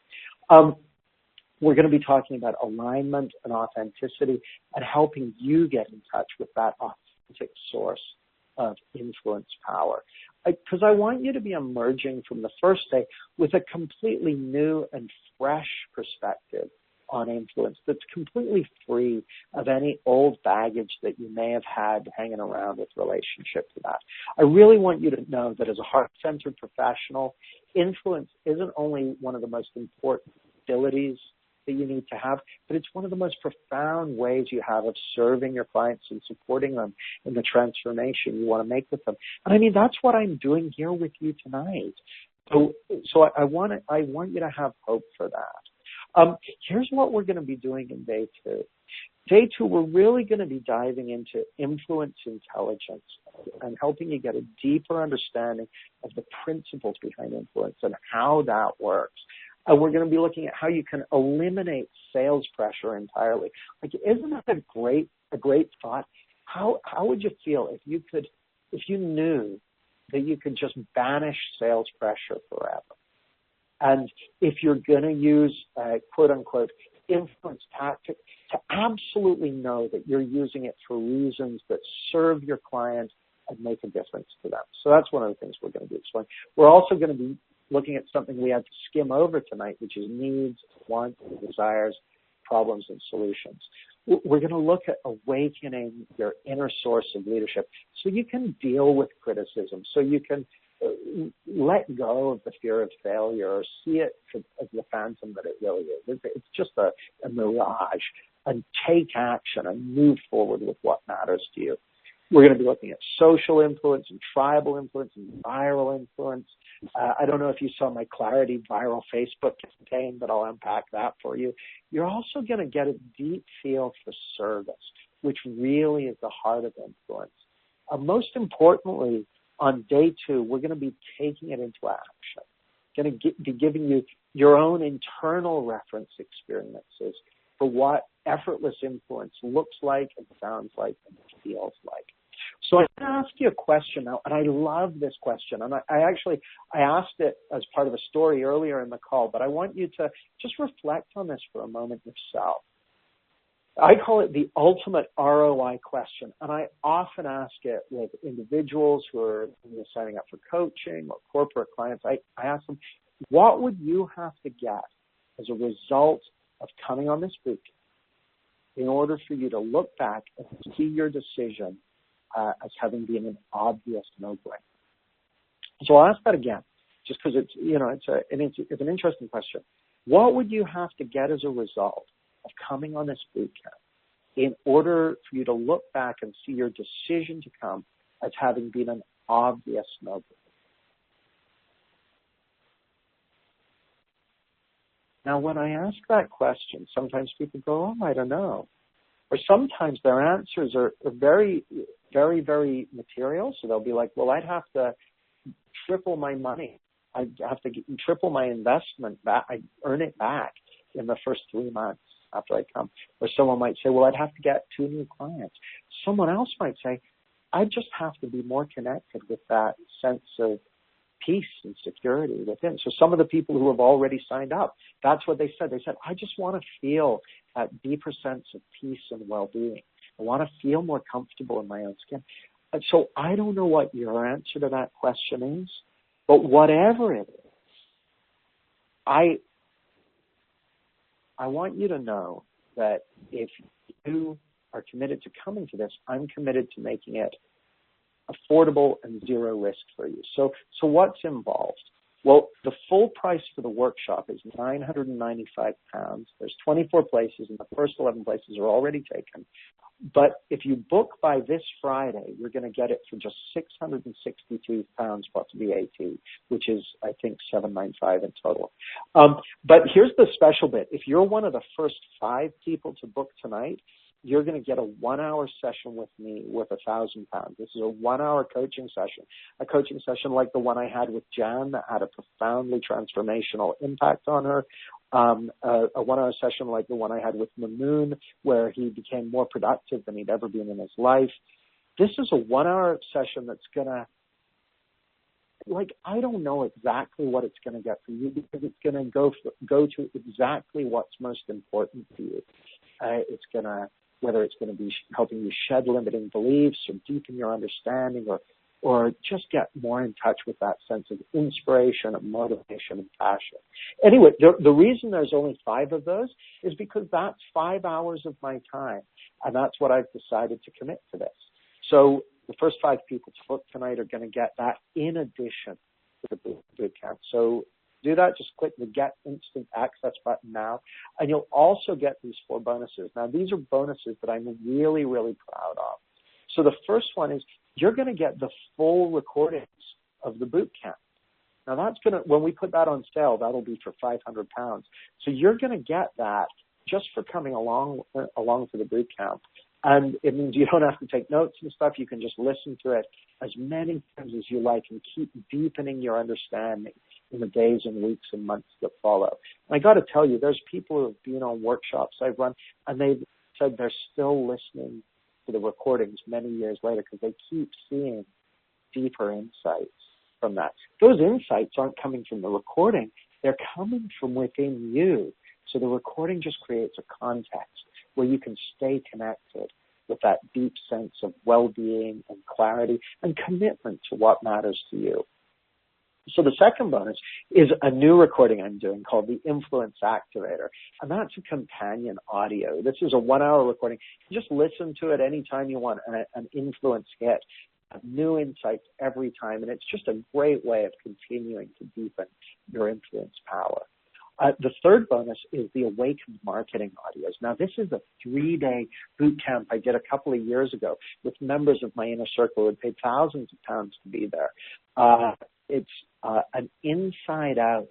We're going to be talking about alignment and authenticity and helping you get in touch with that authentic source of influence power. Because I want you to be emerging from the first day with a completely new and fresh perspective on influence that's completely free of any old baggage that you may have had hanging around with relationship to that. I really want you to know that as a heart-centered professional, influence isn't only one of the most important abilities that you need to have, but it's one of the most profound ways you have of serving your clients and supporting them in the transformation you want to make with them. And I mean, that's what I'm doing here with you tonight. So I want you to have hope for that. Here's what we're going to be doing in day 2. Day 2, we're really going to be diving into influence intelligence and helping you get a deeper understanding of the principles behind influence and how that works. And we're going to be looking at how you can eliminate sales pressure entirely. Like, isn't that a great thought? How would you feel if you knew that you could just banish sales pressure forever? And if you're going to use, quote unquote, influence tactic, to absolutely know that you're using it for reasons that serve your client and make a difference to them. So that's one of the things we're going to be exploring. We're also going to be looking at something we had to skim over tonight, which is needs, wants, desires, problems, and solutions. We're going to look at awakening your inner source of leadership so you can deal with criticism, so you can let go of the fear of failure or see it as the phantom that it really is. It's just a mirage, and take action and move forward with what matters to you. We're going to be looking at social influence and tribal influence and viral influence. I don't know if you saw my Clarity viral Facebook campaign, but I'll unpack that for you. You're also going to get a deep feel for service, which really is the heart of influence. Most importantly, on day 2, we're going to be taking it into action. Going to be giving you your own internal reference experiences for what effortless influence looks like and sounds like and feels like. So I'm going to ask you a question now, and I love this question. And I asked it as part of a story earlier in the call, but I want you to just reflect on this for a moment yourself. I call it the ultimate ROI question, and I often ask it with individuals who are signing up for coaching or corporate clients. I ask them, what would you have to get as a result of coming on this bootcamp in order for you to look back and see your decision as having been an obvious no-brainer? So I'll ask that again, just because it's an interesting question. What would you have to get as a result of coming on this bootcamp in order for you to look back and see your decision to come as having been an obvious no-brainer? Now, when I ask that question, sometimes people go, oh, I don't know. Or sometimes their answers are very, very, very material. So they'll be like, well, I'd have to triple my money. I'd have to triple my investment back. I'd earn it back in the first 3 months after I come. Or someone might say, well, I'd have to get 2 new clients. Someone else might say, I just have to be more connected with that sense of peace and security within. So some of the people who have already signed up, that's what they said. They said, I just want to feel that deeper sense of peace and well-being. I want to feel more comfortable in my own skin. And so I don't know what your answer to that question is, but whatever it is, I want you to know that if you are committed to coming to this, I'm committed to making it affordable and zero risk for you. So what's involved? Well, the full price for the workshop is £995. There's 24 places, and the first 11 places are already taken. But if you book by this Friday, you're going to get it for just £662 plus VAT, which is, I think, $795 in total. But here's the special bit. If you're one of the first 5 people to book tonight, you're going to get a 1-hour session with me worth £1,000. This is a 1-hour coaching session like the one I had with Jan that had a profoundly transformational impact on her. A 1-hour session like the one I had with Mamoon, where he became more productive than he'd ever been in his life. This is a 1-hour session that's going to, I don't know exactly what it's going to get for you, because it's going to go to exactly what's most important to you. It's going to, whether it's going to be helping you shed limiting beliefs or deepen your understanding, or just get more in touch with that sense of inspiration and motivation and passion. Anyway, the reason there's only 5 of those is because that's 5 hours of my time, and that's what I've decided to commit to this. So the first 5 people to book tonight are going to get that in addition to the Bootcamp. So do that, just click the Get Instant Access button now, and you'll also get these 4 bonuses. Now, these are bonuses that I'm really, really proud of. So the first one is you're going to get the full recordings of the Bootcamp. Now, that's going to, when we put that on sale, that'll be for £500. So you're going to get that just for coming along to the Bootcamp. And it means you don't have to take notes and stuff. You can just listen to it as many times as you like and keep deepening your understanding in the days and weeks and months that follow. And I got to tell you, there's people who have been on workshops I've run, and they've said they're still listening to the recordings many years later because they keep seeing deeper insights from that. Those insights aren't coming from the recording. They're coming from within you. So the recording just creates a context where you can stay connected with that deep sense of well-being and clarity and commitment to what matters to you. So the second bonus is a new recording I'm doing called the Influence Activator, and that's a companion audio. This is a 1-hour recording. You just listen to it anytime you want, an influence hit, new insights every time, and it's just a great way of continuing to deepen your influence power. The third bonus is the Awakened Marketing Audios. Now, this is a 3-day boot camp I did a couple of years ago with members of my inner circle who had paid thousands of pounds to be there. It's an inside-out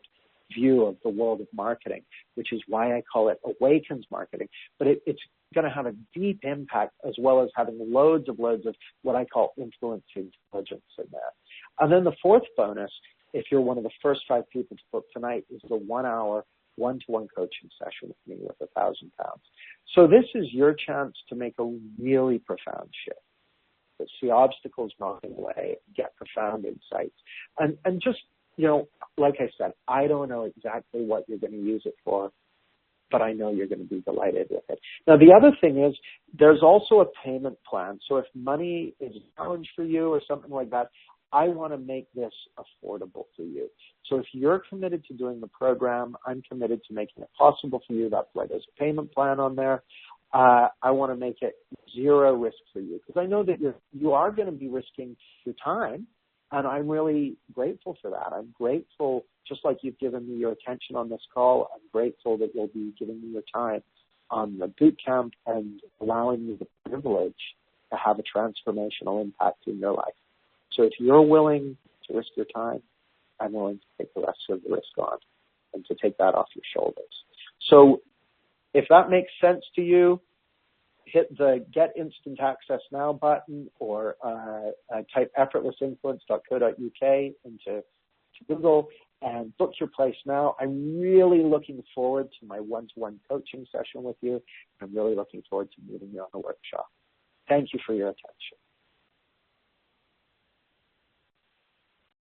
view of the world of marketing, which is why I call it Awakens Marketing. But it's going to have a deep impact as well as having loads of what I call influence intelligence in there. And then the fourth bonus, if you're one of the first 5 people to book tonight, is the 1-hour one-to-one coaching session with me with £1,000. So this is your chance to make a really profound shift. But see obstacles melting away, get profound insights. And just, like I said, I don't know exactly what you're going to use it for, but I know you're going to be delighted with it. Now, the other thing is there's also a payment plan. So if money is a challenge for you or something like that, I want to make this affordable for you. So if you're committed to doing the program, I'm committed to making it possible for you. That's why there's a payment plan on there. I want to make it zero risk for you because I know that you are going to be risking your time, and I'm really grateful for that. I'm grateful, just like you've given me your attention on this call, I'm grateful that you'll be giving me your time on the bootcamp and allowing me the privilege to have a transformational impact in your life. So if you're willing to risk your time, I'm willing to take the rest of the risk on and to take that off your shoulders. So if that makes sense to you, hit the Get Instant Access Now button or type effortlessinfluence.co.uk into Google and book your place now. I'm really looking forward to my one-to-one coaching session with you. I'm really looking forward to meeting you on the workshop. Thank you for your attention.